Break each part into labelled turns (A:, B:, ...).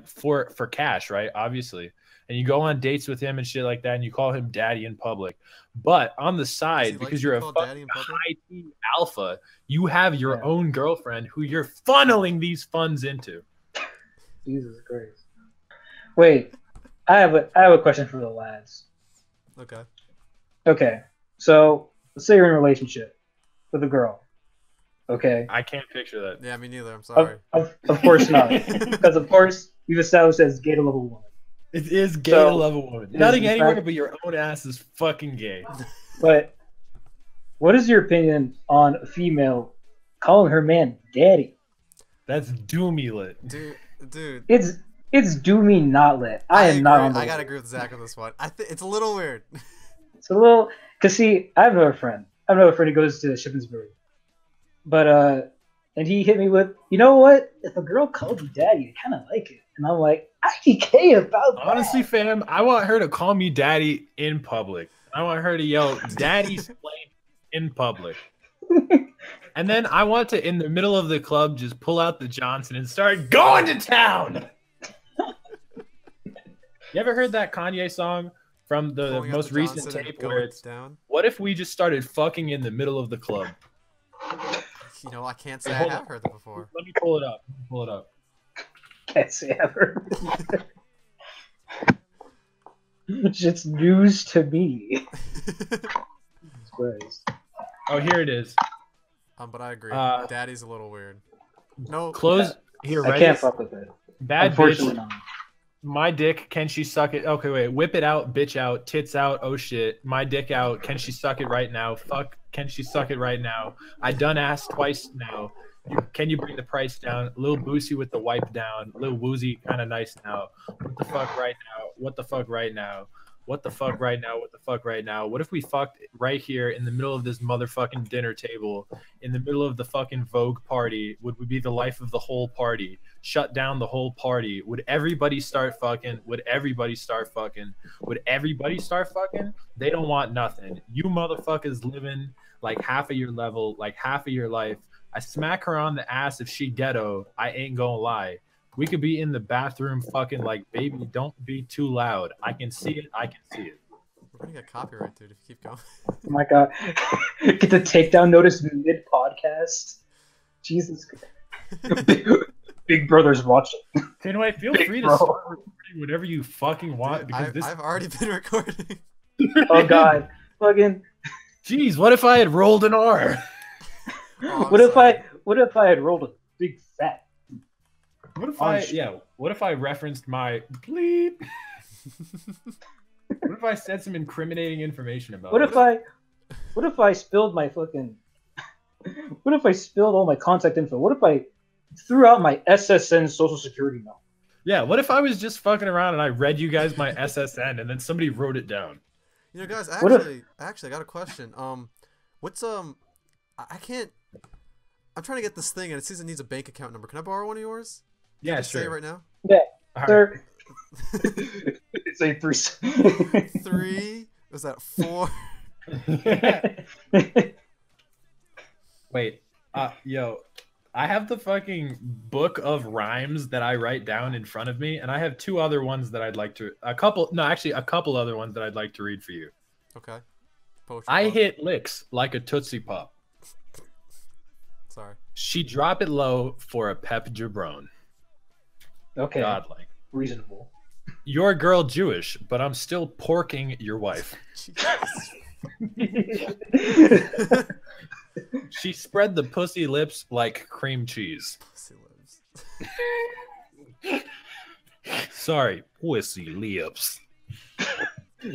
A: for cash, right? Obviously. And you go on dates with him and shit like that, and you call him daddy in public. But on the side, because you're a fucking high T alpha, you have your own girlfriend who you're funneling these funds into.
B: Jesus Christ. Wait, I have a question for the lads.
C: Okay.
B: Okay. So let's say you're in a relationship with a girl. Okay.
A: I can't picture that.
C: Yeah, me neither. I'm sorry.
B: Of course not. Because of course we've established as gay to love a woman.
A: It is gay to love a woman. Nothing anywhere but your own ass is fucking gay.
B: But what is your opinion on a female calling her man daddy?
A: That's doomy lit.
C: Dude.
B: It's doomy not lit. I am not on the
C: I gotta agree with Zach on this one. It's a little weird.
B: It's a little, cause see, I have another friend who goes to Shippensburg. But and he hit me with, you know what? If a girl called you daddy, I kind of like it. And I'm like, I DK about that.
A: Honestly, fam, I want her to call me daddy in public. I want her to yell, "Daddy's playing" in public. And then I want to, in the middle of the club, just pull out the Johnson and start going to town. You ever heard that Kanye song from the most recent tape where it's down? What if we just started fucking in the middle of the club?
C: You know, I can't say I have heard that before.
A: Let me pull it up. Pull it up.
B: Can't say I've heard it. It's just news to me.
A: Oh, here it is.
C: But I agree. Daddy's a little weird. No,
A: close here.
B: I can't fuck with it.
A: Bad bitch. My dick, can she suck it? Okay, wait. Whip it out, bitch out, tits out. Oh shit. My dick out. Can she suck it right now? Fuck. Can she suck it right now? I done asked twice now. Can you bring the price down? Lil Boosie with the wipe down. Lil Woozy kind of nice now. What the fuck right now? What the fuck right now? What the fuck right now? What the fuck right now? What if we fucked right here in the middle of this motherfucking dinner table, in the middle of the fucking Vogue party? Would we be the life of the whole party? Shut down the whole party? Would everybody start fucking? Would everybody start fucking? Would everybody start fucking? They don't want nothing. You motherfuckers living like half of your level, like half of your life. I smack her on the ass if she ghetto. I ain't gonna lie. We could be in the bathroom fucking like, baby, don't be too loud. I can see it. I can see it.
C: We're gonna get copyright, dude, if you keep going.
B: Oh my god. Get the takedown notice mid-podcast. Jesus Christ. Big Brother's watching.
A: Anyway, feel free to start recording whatever you fucking want.
C: Dude, because I've already been recording.
B: Oh god. Fucking.
A: Jeez, what if I had rolled an R?
B: Oh, what if I had rolled a big fat?
A: What if I referenced my bleep? What if I said some incriminating information about it?
B: What if I spilled my fucking what if I spilled all my contact info? What if I threw out my SSN social security number?
A: Yeah, what if I was just fucking around and I read you guys my SSN and then somebody wrote it down?
C: You know, guys, actually I got a question. What's I can't. I'm trying to get this thing, and it says it needs a bank account number. Can I borrow one of yours?
A: Yeah,
C: sure. Say it right now.
B: Yeah, sir.
C: Say 3. 3. Was that 4?
A: Wait. Yo, I have the fucking book of rhymes that I write down in front of me, and I have 2 other ones that I'd like to. A couple other ones that I'd like to read for you.
C: Okay.
A: I hit licks like a Tootsie Pop.
C: Sorry.
A: She drop it low for a Pep Jabron.
B: Okay.
A: Godlike.
B: Reasonable.
A: Your girl Jewish, but I'm still porking your wife. She spread the pussy lips like cream cheese.
C: Pussy
A: lips. Sorry, pussy lips.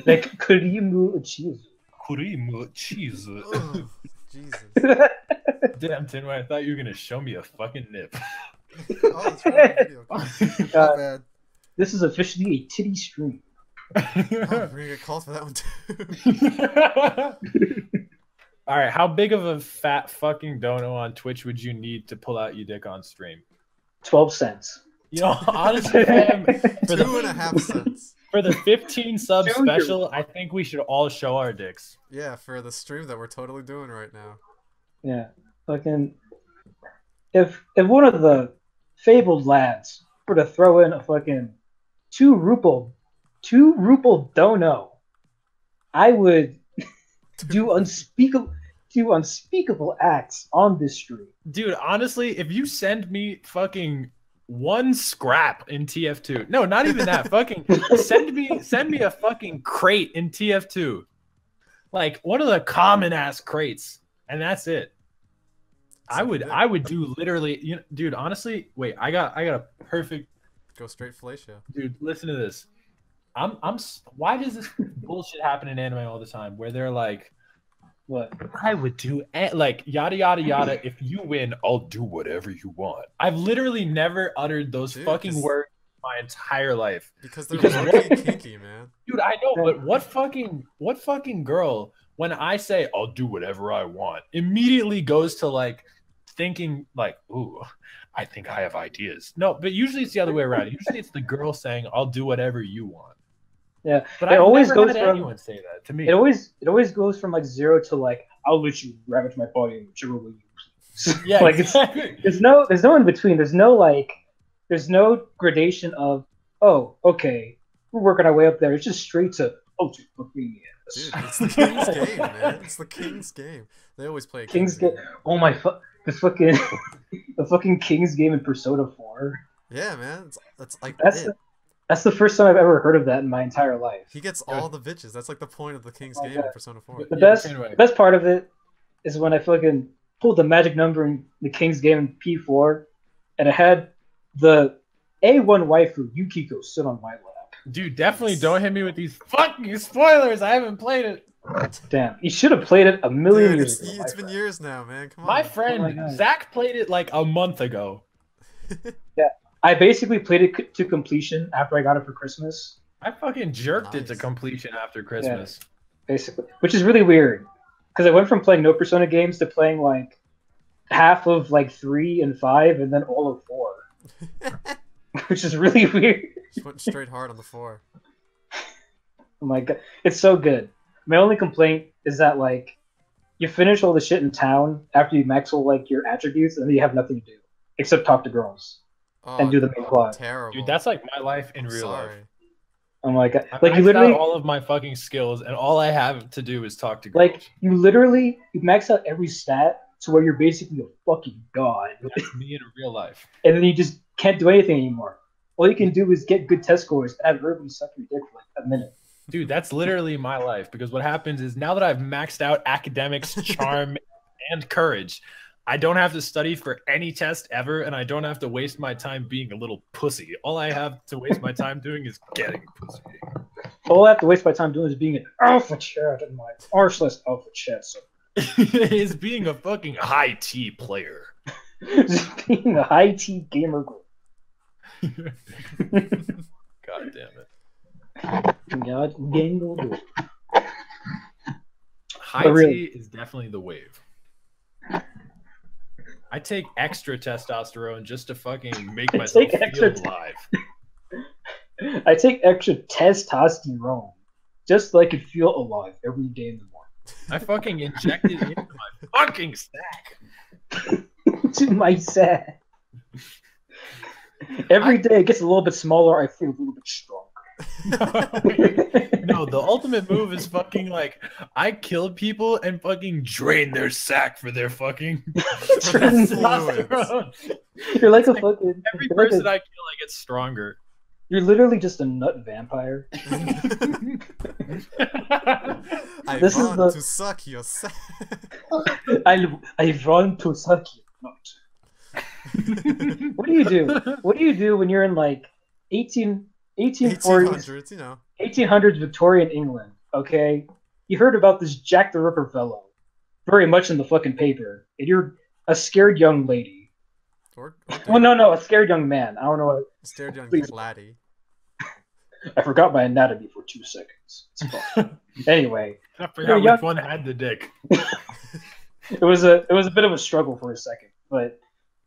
B: Like cream cheese.
A: Cream cheese.
C: Oh, Jesus.
A: Damn, Tinway, I thought you were gonna show me a fucking nip.
C: Oh, that's right. Video. Not bad.
B: This is officially a titty stream.
C: Oh, we're gonna get calls for that one too.
A: All right, how big of a fat fucking dono on Twitch would you need to pull out your dick on stream?
B: 12 cents.
A: You know, honestly, fam, for
C: 2.5 cents.
A: For the 15 sub special, I think we should all show our dicks.
C: Yeah, for the stream that we're totally doing right now.
B: Yeah, fucking. If one of the fabled lads were to throw in a fucking two ruble dono, I would do unspeakable acts on this street.
A: Dude, honestly, if you send me fucking one scrap in TF2, no, not even that. Fucking send me a fucking crate in TF2, like one of the common ass crates, and that's it. I would do literally, dude. Honestly, wait, I got a perfect.
C: Go straight fellatio.
A: Dude, listen to this. Why does this bullshit happen in anime all the time? Where they're like,
B: What?
A: I would do like yada yada yada. If you win, I'll do whatever you want. I've literally never uttered those fucking words my entire life.
C: Because they're really kinky, man.
A: Dude, I know, but what fucking girl, when I say I'll do whatever I want, immediately goes to like thinking like, ooh, I think I have ideas. No, but usually it's the other way around. Usually it's the girl saying I'll do whatever you want.
B: Yeah,
A: but I always never had anyone say that to me.
B: It always goes from like 0 to like I'll let you ravage my body in whichever way you please.
A: Yeah,
B: like
A: exactly.
B: there's no in between. There's no gradation of okay, we're working our way up there. It's just straight to dude, fuck me.
C: Dude, it's the King's game, man. It's the King's game. They always play a
B: King's game. Oh my the fucking the fucking King's game in Persona 4.
C: Yeah, man. That's like
B: that's the first time I've ever heard of that in my entire life.
C: He gets all the bitches. That's like the point of the King's game in Persona 4.
B: The best part of it is when I fucking pulled the magic number in the King's game in P4, and I had the A1 waifu Yukiko sit on my lap.
A: Dude, definitely don't hit me with these fucking spoilers. I haven't played it.
B: Damn, you should have played it a million years ago.
C: It's been years now, man. Come on.
A: My friend Zach played it like a month ago.
B: Yeah, I basically played it to completion after I got it for Christmas.
A: I fucking jerked it to completion after Christmas.
B: Yeah, basically, which is really weird because I went from playing no Persona games to playing like half of like 3 and 5 and then all of 4, which is really weird.
C: Just went straight hard on the 4.
B: Oh my god, it's so good. My only complaint is that like you finish all the shit in town after you max all like your attributes and then you have nothing to do except talk to girls and do the main plot.
C: Terrible.
A: Dude, that's like my life in real life.
B: Oh my god,
A: like you literally all of my fucking skills and all I have to do is talk to girls.
B: Like you max out every stat to where you're basically a fucking god.
A: That's me in real life.
B: And then you just can't do anything anymore. All you can do is get good test scores and have everybody suck your dick for like a minute.
A: Dude, that's literally my life because what happens is now that I've maxed out academics, charm, and courage, I don't have to study for any test ever, and I don't have to waste my time being a little pussy. All I have to waste my time doing is getting pussy.
B: All I have to waste my time doing is being an alpha chat in my arseless alpha chat. So.
A: Is being a fucking high T player.
B: Just being a high T gamer girl.
A: God damn it.
B: God gangle.
A: High T is definitely the wave. I take extra testosterone just to fucking make myself feel alive.
B: I take extra testosterone just so I could feel alive every day in the morning.
A: I fucking inject it into my fucking sack.
B: To my sack. Every day it gets a little bit smaller, I feel a little bit stronger.
A: No, the ultimate move is fucking like I kill people and fucking drain their sack for their fucking testosterone.
B: You're like a fucking
A: every person I kill, I get stronger.
B: You're literally just a nut vampire.
C: I want to suck your sack.
B: I want to suck your nut. What do you do? What do you do when you're in like 1840s,
C: you know,
B: 1800s Victorian England? Okay, you heard about this Jack the Ripper fellow, very much in the fucking paper, and you're a scared young lady. Well, no, a scared young man. I don't know.
C: A scared young laddie.
B: I forgot my anatomy for 2 seconds. It's fine. Anyway,
A: I forgot which one had the dick.
B: It was a bit of a struggle for a second, but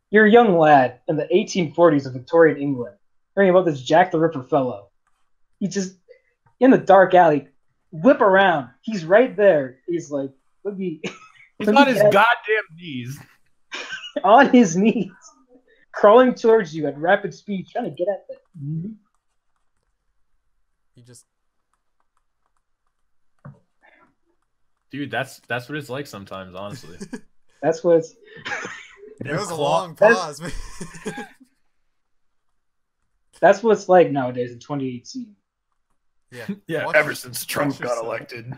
B: you're a young lad in the 1840s of Victorian England, hearing about this Jack the Ripper fellow. He just in the dark alley, whip around. He's right there. He's like,
A: he's on his goddamn knees.
B: On his knees. crawling towards you at rapid speed, trying to get at that.
C: You just.
A: Dude, that's what it's like sometimes, honestly.
B: That's what it's.
C: It was a long pause.
B: That's what it's like nowadays in 2018.
C: Yeah.
A: Ever since Trump got elected.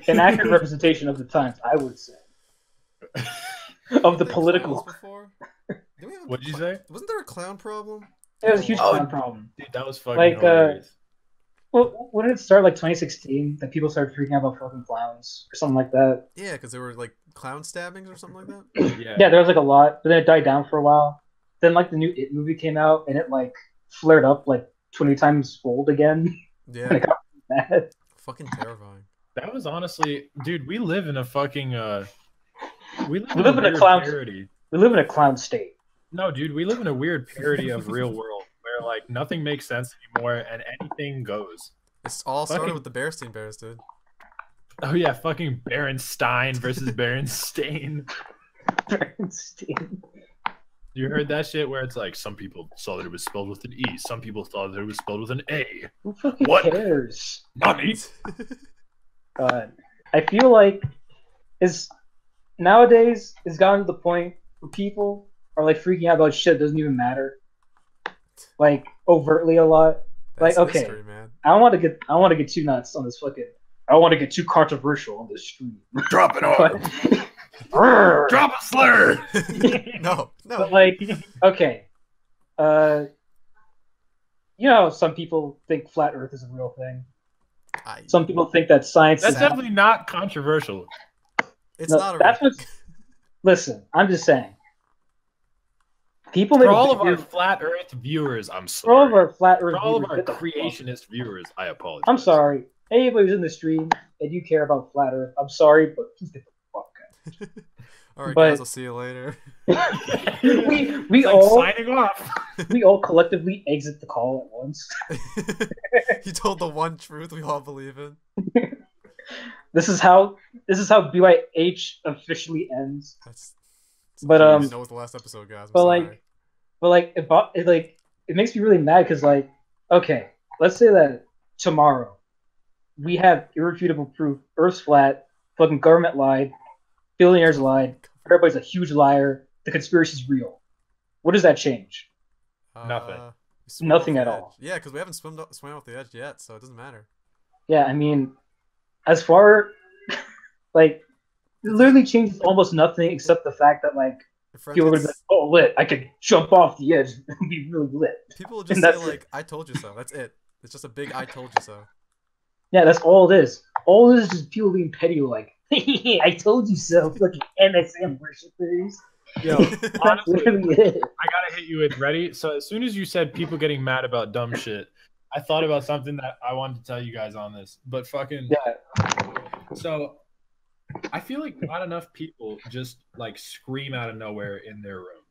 B: An accurate representation of the times, I would say. Of the political.
A: What'd you say?
C: Wasn't there a clown problem?
B: It was a huge clown problem.
A: Dude, that was fucking hilarious.
B: Well, when did it start? Like 2016, that people started freaking out about fucking clowns or something like that.
C: Yeah, because there were like clown stabbings or something like that.
B: Yeah, there was like a lot, but then it died down for a while. Then like the new It movie came out, and it like flared up like 20 times fold again.
C: Yeah.
B: And it got mad.
C: Fucking terrifying.
A: That was honestly, dude. We live in a fucking we live in a
B: clown
A: parody.
B: We live in a clown state.
A: No, dude, we live in a weird parody of real world where like nothing makes sense anymore and anything goes.
C: It's all started with the Bearstein Bears, dude.
A: Oh yeah, fucking Berenstein versus Berenstain.
B: Berenstain.
A: You heard that shit where it's like some people saw that it was spelled with an E, some people thought that it was spelled with an A.
B: Who fucking cares?
A: Not me.
B: God, I feel like nowadays it's gotten to the point where people are like freaking out about shit that doesn't even matter, like overtly a lot.
C: That's
B: like, okay,
C: history, man.
B: I don't want to get too nuts on this fucking. I don't want to get too controversial on this stream.
A: Drop it on. Drop a slur.
C: No.
B: But like, okay, you know, some people think flat Earth is a real thing. Some people think that science.
A: That's definitely not controversial.
C: It's not. That's
B: what. Listen, I'm just saying. People
A: for all of our flat Earth viewers, I'm sorry.
B: For all of our flat Earth
A: for all
B: viewers,
A: of our creationist viewers, I apologize.
B: I'm sorry. Anybody who's in the stream and you care about flat Earth, I'm sorry, but please get the fuck out.
C: All right, guys, I'll see you later.
B: we all
A: signing off.
B: We all collectively exit the call at once.
C: You told the one truth we all believe in.
B: This is how BYH officially ends.
C: But I didn't know it was the last episode, guys.
B: It makes me really mad because like, okay, let's say that tomorrow we have irrefutable proof Earth's flat, fucking government lied, billionaires lied, everybody's a huge liar, the conspiracy's real. What does that change?
A: Nothing.
B: Nothing at all.
C: Yeah, because we haven't swam off the edge yet, so it doesn't matter.
B: Yeah, I mean, as far like. It literally changes almost nothing except the fact that like people are gonna be like, "Oh, lit! I could jump off the edge and be really lit."
C: People will just say like, "I told you so." That's it. It's just a big "I told you so."
B: Yeah, that's all it is. All it is just people being petty, like, "I told you so." Fucking MSM worshipers.
A: Yo, honestly, really I gotta hit you with ready. So as soon as you said people getting mad about dumb shit, I thought about something that I wanted to tell you guys on this. But fucking so. I feel like not enough people just like scream out of nowhere in their room.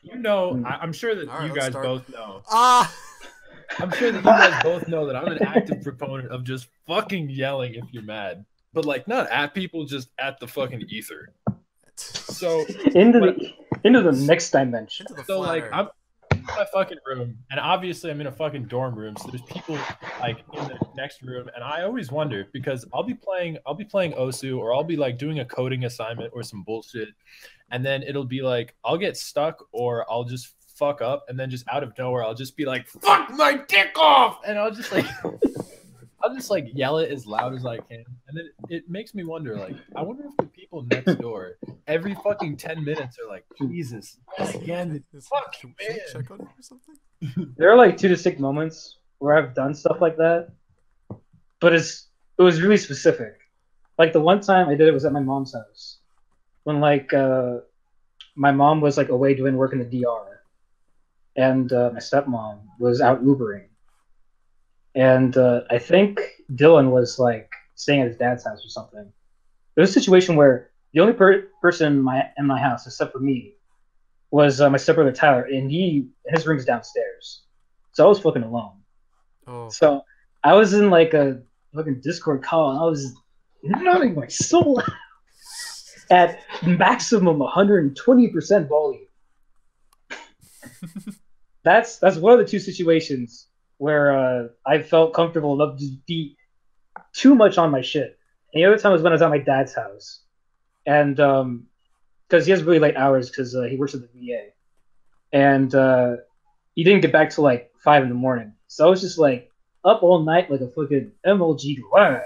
A: You know, I'm sure that you guys both know. I'm sure that you guys both know that I'm an active proponent of just fucking yelling if you're mad, but like not at people, just at the fucking ether. So
B: into the next dimension.
A: So like I'm in my fucking room, and obviously I'm in a fucking dorm room, so there's people like in the next room, and I always wonder because I'll be playing Osu, or I'll be like doing a coding assignment or some bullshit, and then it'll be like I'll get stuck or I'll just fuck up, and then just out of nowhere I'll just be like, "Fuck my dick off," and I'll just like yell it as loud as I can, and then it makes me wonder, like, I wonder if the people next door every fucking 10 minutes are like, Jesus, again, fucking man.
C: Check on it or something?
B: There are like 2 distinct moments where I've done stuff like that, but it was really specific. Like the one time I did it was at my mom's house when like my mom was like away doing work in the DR, and my stepmom was out Ubering. And I think Dylan was like staying at his dad's house or something. There was a situation where the only person in my house, except for me, was my stepbrother Tyler, and his room's downstairs. So I was fucking alone.
C: Oh.
B: So I was in like a fucking Discord call, and I was nutting my soul out at maximum 120% volume. That's one of the two situations where I felt comfortable enough to be too much on my shit. And the other time was when I was at my dad's house, and because he has really late hours because he works at the VA, and he didn't get back till like 5 in the morning. So I was just like up all night like a fucking MLG lad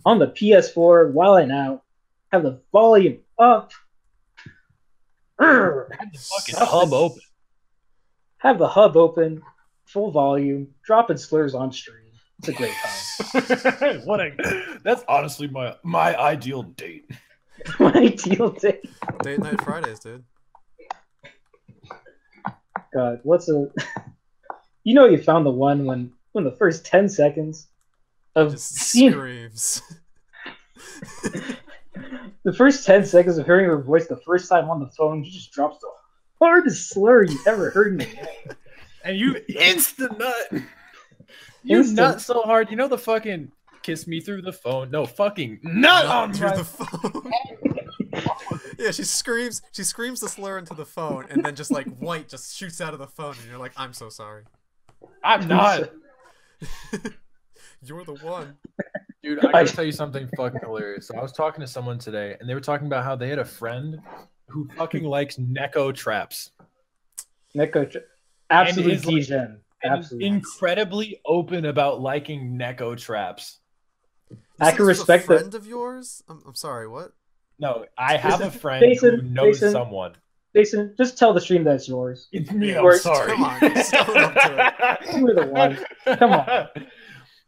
B: on the PS4 while I now have the volume up.
A: Have the fucking hub open.
B: Have the hub open, full volume, dropping slurs on stream. It's a great
A: time. That's honestly my ideal date.
B: My ideal date.
C: Date night Fridays, dude.
B: God, what's a? You know you found the one when the first 10 seconds of
C: just
B: seeing
C: screams.
B: The first 10 seconds of hearing her voice the first time on the phone, she just drops the hardest slur you ever heard in your life.
A: And you insta nut. You nut so hard. You know the fucking kiss me through the phone. No, fucking nut on
C: through the phone. Yeah, she screams the slur into the phone, and then just like white just shoots out of the phone, and you're like, I'm so sorry.
A: I'm not.
C: You're the one.
A: Dude, I gotta tell you something fucking hilarious. So I was talking to someone today, and they were talking about how they had a friend who fucking likes Neko traps.
B: Absolutely degen. Absolutely.
A: Incredibly open about liking Neko traps.
B: I can respect
C: a friend of yours? I'm sorry, what?
A: No, I have a friend who knows someone.
B: Jason, just tell the stream that it's yours.
A: It's me, I'm sorry.
C: Come on, just own up to it.
B: You were the one. Come on.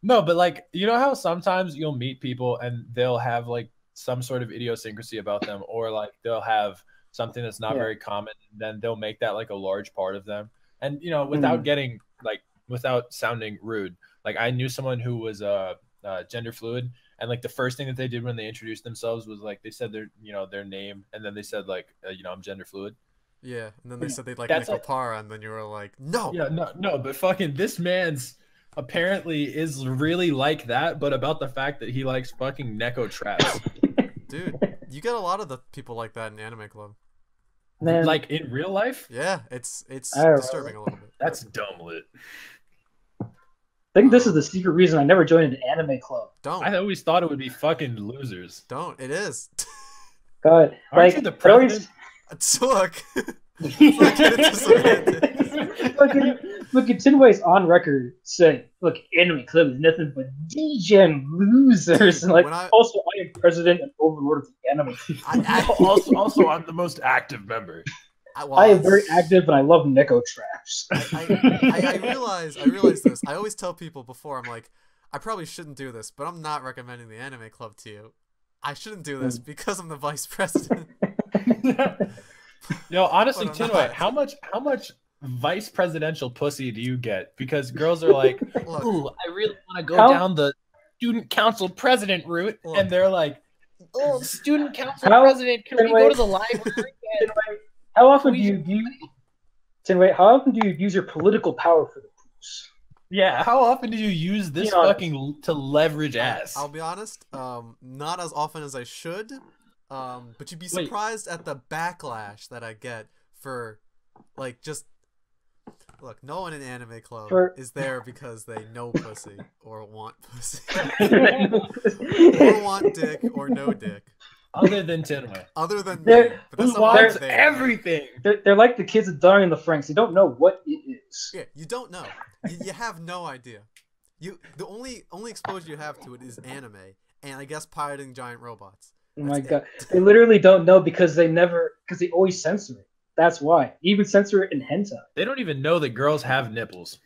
A: No, but like, you know how sometimes you'll meet people and they'll have like some sort of idiosyncrasy about them, or like they'll have something that's not very common, and then they'll make that like a large part of them. And you know, without getting like, without sounding rude, like I knew someone who was gender fluid, and like the first thing that they did when they introduced themselves was like they said their name, and then they said like I'm gender fluid.
C: Yeah, and then they said they'd like Nico Para, and then you were like, no.
A: Yeah, no, but fucking this man's apparently is really like that, but about the fact that he likes fucking Neko traps.
C: Dude, you get a lot of the people like that in Anime Club.
B: Man.
A: Like in real life?
C: Yeah, it's disturbing a little bit.
A: That's dumb lit.
B: I think this is the secret reason I never joined an anime club.
C: Don't.
A: I always thought it would be fucking losers.
C: Don't. It is.
B: God,
A: aren't you the president?
C: Look.
B: Look, Tinway's on record saying, "Look, anime club is nothing but degen losers," and like, also I am president and overlord of the anime club.
A: also, I'm the most active member.
B: I am very active, and I love Neko traps.
C: I realize this. I always tell people before, I'm like, I probably shouldn't do this, but I'm not recommending the anime club to you. I shouldn't do this because I'm the vice president.
A: Yo, honestly, Tinway, how much vice presidential pussy do you get? Because girls are like, ooh, I really want to go down the student council president route, and they're like, oh, student council president, can we go to the library?
B: How often do you Tinway, how often do you use your political power for the poops?
A: Yeah, how often do you use this fucking to leverage ass?
C: I'll be honest, not as often as I should. But you'd be surprised at the backlash that I get for, like, just look. No one in anime club is there because they know pussy or want pussy, or want dick or no dick.
A: Other than Tinway.
C: Other than me, but that's
A: wants everything.
B: They're like the kids at Darling in the Franks. They don't know what it is.
C: Yeah, you don't know. You have no idea. The only exposure you have to it is anime, and I guess piloting giant robots.
B: Oh my god. They literally don't know because they always censor it. That's why. Even censor it in hentai.
A: They don't even know that girls have nipples.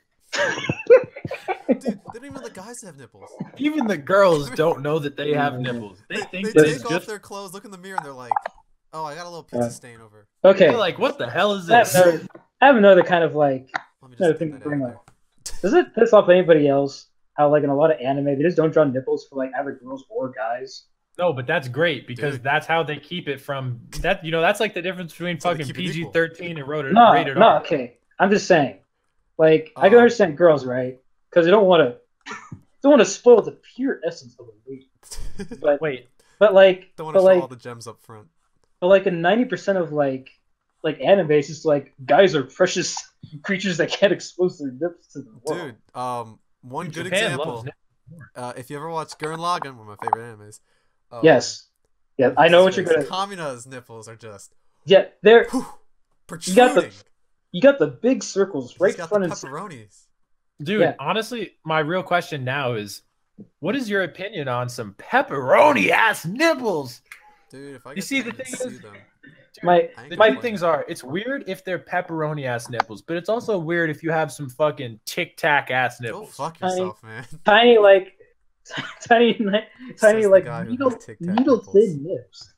C: Dude, they don't even know the guys have nipples.
A: Even the girls don't know that they have nipples. They think
C: they take off their clothes, look in the mirror, and they're like, oh, I got a little pizza stain over.
B: Okay.
A: They're like, what the hell is this?
B: I have another kind of like another thing to bring up. Does it piss off anybody else how like in a lot of anime they just don't draw nipples for like either girls or guys?
A: No, but that's great because that's how they keep it from that. You know, that's like the difference between fucking PG-13 and rated R.
B: No, okay. I'm just saying, like, I can understand girls, right? Because they don't want to spoil the pure essence of a movie. But but like,
C: don't want to show all the gems up front.
B: But like in 90% of like anime, it's just like guys are precious creatures that can't expose their nips to the world.
C: Dude, one
A: Dude,
C: good
A: Japan
C: example. If you ever watch Gurren Lagann, one of my favorite animes.
B: Yes. Yeah, I know what you're gonna.
C: Kamina's nipples are just.
B: Yeah, they're
C: protruding.
B: You got the big circles right
C: got
B: front
C: the
B: and
C: pepperonis.
A: Dude, honestly, my real question now is, what is your opinion on some pepperoni ass nipples?
C: Dude, if I
A: you see the thing is,
C: dude,
A: the two things are, it's weird if they're pepperoni ass nipples, but it's also weird if you have some fucking tic tac ass nipples.
C: Go fuck yourself, man.
B: Tiny like needle thin nips.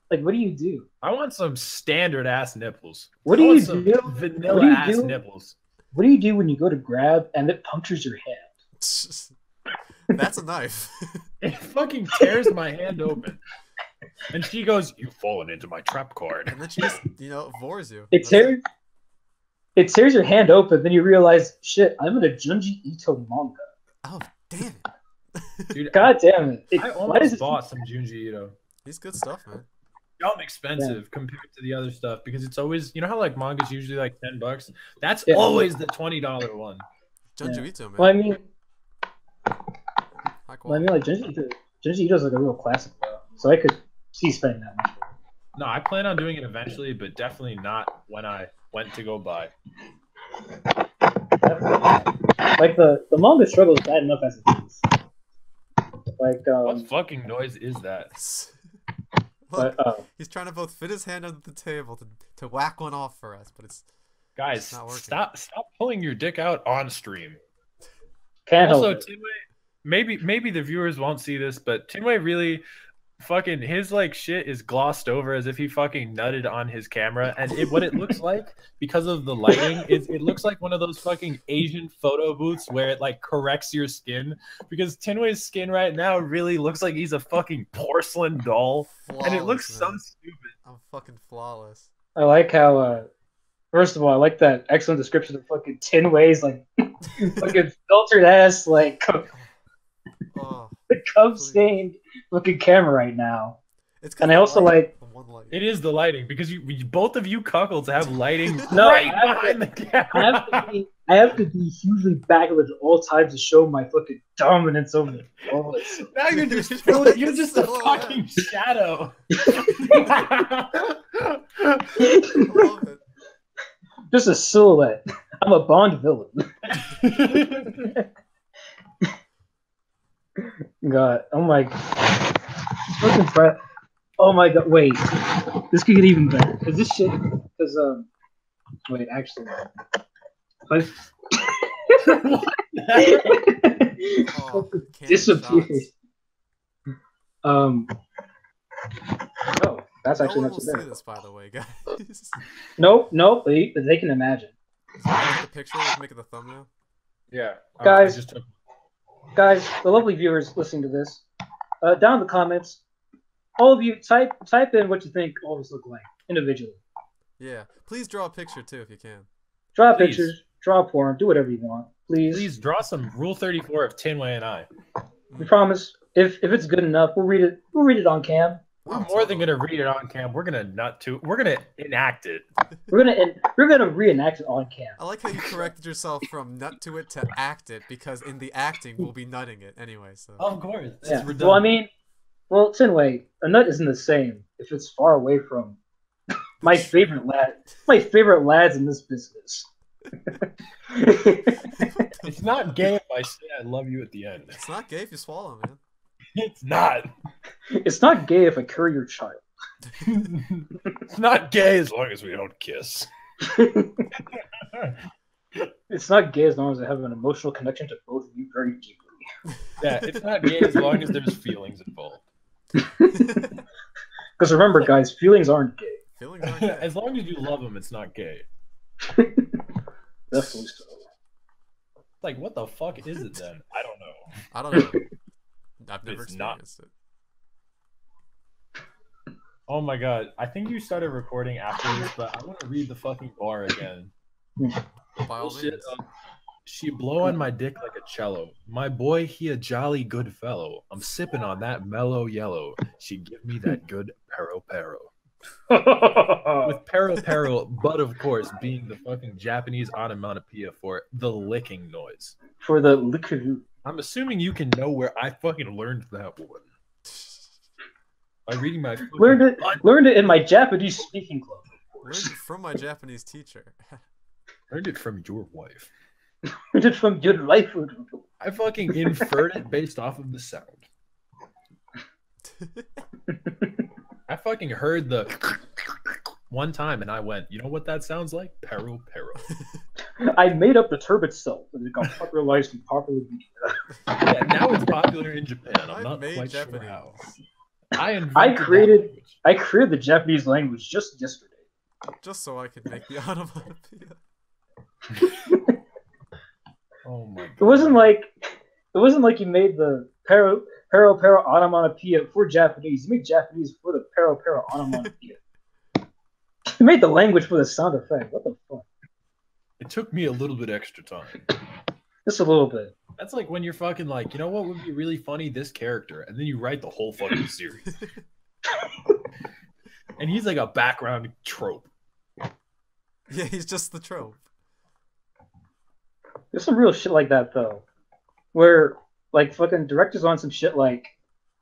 B: Like, what do you do?
A: I want some standard ass nipples.
B: What do you do?
A: Vanilla ass nipples.
B: What do you do when you go to grab and it punctures your hand?
C: That's a knife.
A: It fucking tears my hand open. And she goes, "You've fallen into my trap card."
C: And then she just, vores you.
B: It tears your hand open. Then you realize, shit, I'm in a Junji Ito manga.
C: Oh, damn it.
A: Dude,
B: God damn it.
A: I almost bought some Junji Ito.
C: He's good stuff, man.
A: Dumb expensive compared to the other stuff because it's always, you know how like manga's usually like $10? That's always the $20 one.
C: Junji Ito, man.
B: Well, I mean, like Junji Ito's like a real classic, though. So I could see spending that much.
A: No, I plan on doing it eventually, but definitely not when I went to go buy.
B: Like the manga struggle is bad enough as it is. Like
A: what fucking noise is that?
C: Look, he's trying to both fit his hand under the table to whack one off for us, but it's not working.
A: Stop pulling your dick out on stream.
B: Can't
A: also,
B: help it.
A: Tinway, maybe the viewers won't see this, but Tinway really fucking his like shit is glossed over as if he fucking nutted on his camera, and what it looks like because of the lighting it looks like one of those fucking Asian photo booths where it like corrects your skin, because Tinway's skin right now really looks like he's a fucking porcelain doll. Flawless, and it looks so stupid.
C: I'm fucking flawless.
B: I like how first of all, I like that excellent description of fucking Tinway's like fucking filtered ass like the cum stained looking camera right now. And I also like
A: it is the lighting, because you both of you cuckolds have lighting right behind the camera.
B: I have to be hugely backlit at all times to show my fucking dominance over the floors.
A: Now you're just a fucking shadow.
B: Just a silhouette. I'm a Bond villain. God, oh my God. Oh my God, wait. This could get even better. Because this shit, wait, actually. Disappeared. Oh, that's actually not so bad.
C: This, by the way, guys.
B: Nope, they can imagine.
C: So take a picture, make it the thumbnail.
A: Yeah.
B: Guys, the lovely viewers listening to this, down in the comments, all of you type in what you think all of us look like individually.
C: Yeah, please draw a picture too if you can.
B: Draw pictures, draw porn, do whatever you want.
A: Please draw some Rule 34 of Tinway and I.
B: We promise. If it's good enough, we'll read it. We'll read it on cam.
A: We're more than gonna read it on cam. We're gonna enact it.
B: We're gonna reenact it on cam.
C: I like how you corrected yourself from nut to it to act it, because in the acting we'll be nutting it anyway. So
A: of course.
B: Yeah. Well, I mean, Tinway, a nut isn't the same if it's far away from my favorite lads in this business.
A: It's not gay if I say I love you at the end.
C: It's not gay if you swallow, man.
A: It's not.
B: It's not gay if I curry your child.
A: It's not gay as long as we don't kiss.
B: It's not gay as long as I have an emotional connection to both of you very deeply.
A: Yeah, it's not gay as long as there's feelings involved.
B: Because remember, guys, feelings aren't gay.
C: Feelings aren't gay.
A: As long as you love them, it's not gay.
B: Definitely so.
A: Like, what the fuck is it then? I don't know.
C: I don't know. I've never experienced it.
A: Oh my God. I think you started recording after this, but I want to read the fucking bar again.
C: By all means.
A: She blow on my dick like a cello. My boy, he a jolly good fellow. I'm sipping on that mellow yellow. She give me that good pero. With pero, but of course being the fucking Japanese onomatopoeia for the licking noise.
B: For the licking.
A: I'm assuming you can know where I fucking learned that one. By reading my
B: learned it in my Japanese speaking club.
C: Learned it from my Japanese teacher.
A: Learned it from your wife.
B: Learned it from your wife.
A: I fucking inferred it based off of the sound. I fucking heard the one time and I went, you know what that sounds like? Pero.
B: I made up the term itself and it got popularized in popular media.
A: Yeah, now it's popular in Japan. I'm not quite
C: Japanese.
A: sure how.
B: I created the Japanese language just yesterday.
C: Just so I could make the onomatopoeia.
A: Oh my god.
B: It wasn't like you made the pero onomatopoeia for Japanese. You made Japanese for the pero onomatopoeia. You made the language for the sound effect. What the fuck?
A: It took me a little bit extra time.
B: Just a little bit.
A: That's like when you're fucking like, you know what would be really funny? This character. And then you write the whole fucking series. And he's like a background trope.
C: Yeah, he's just the trope.
B: There's some real shit like that though. Where like fucking directors on some shit like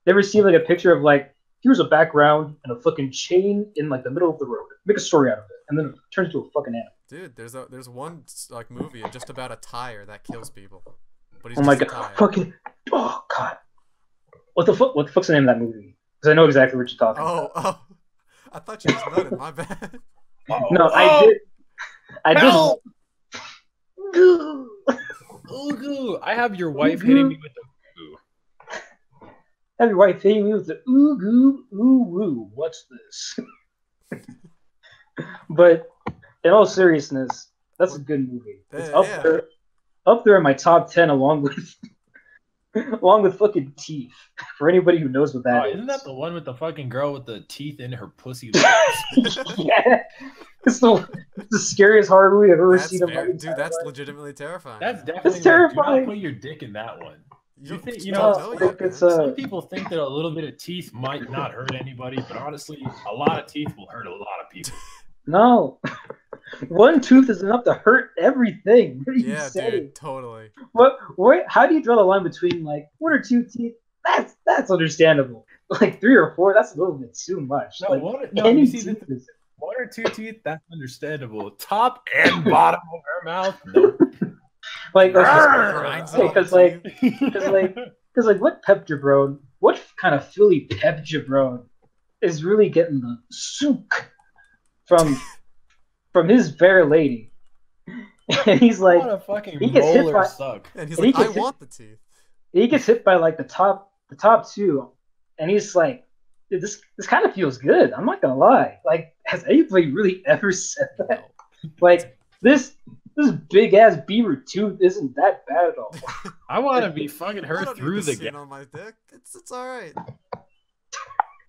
B: they receive like a picture of like here's a background and a fucking chain in like the middle of the road. Make a story out of it, and then it turns into a fucking anime.
C: Dude, there's one like movie just about a tire that kills people. But he's
B: oh my god, fucking oh god. What the fuck's the name of that movie? Because I know exactly what you're talking about.
C: Oh. I thought you just noted, my bad.
B: No, I did.
A: Help! Ooh, I have your wife hitting me with the ooh.
B: Have your wife hitting me with the ooh goo ooh woo. What's this? But in all seriousness, that's a good movie. It's up there in my top 10 along with fucking Teeth. For anybody who knows what that is.
A: Isn't that the one with the fucking girl with the teeth in her pussy?
B: Yeah. It's the scariest horror movie I've ever seen.
C: Dude, that's legitimately terrifying.
A: That's definitely
B: terrifying.
A: Do not put your dick in that one. Some people think that a little bit of teeth might not hurt anybody, but honestly, a lot of teeth will hurt a lot of people.
B: No. One tooth is enough to hurt everything. What are you saying?
C: Dude, totally.
B: How do you draw the line between like 1 or 2 teeth? That's understandable. Like 3 or 4, that's a little bit too much.
A: No,
B: like,
A: 1 or 2 teeth, that's understandable. Top and bottom of her mouth, nope.
B: Because what pepjabrone? What kind of Philly pepjabrone is really getting the souk from his fair lady? And he's like,
A: he gets hit by,
C: and he's like, I want the teeth.
B: He gets hit by like the top 2, and he's like, dude, this kind of feels good. I'm not gonna lie. Like, has anybody really ever said that? Like this big ass beaver tooth isn't that bad at all.
A: I want to be fucking her through the gap.
C: On my dick. It's all right.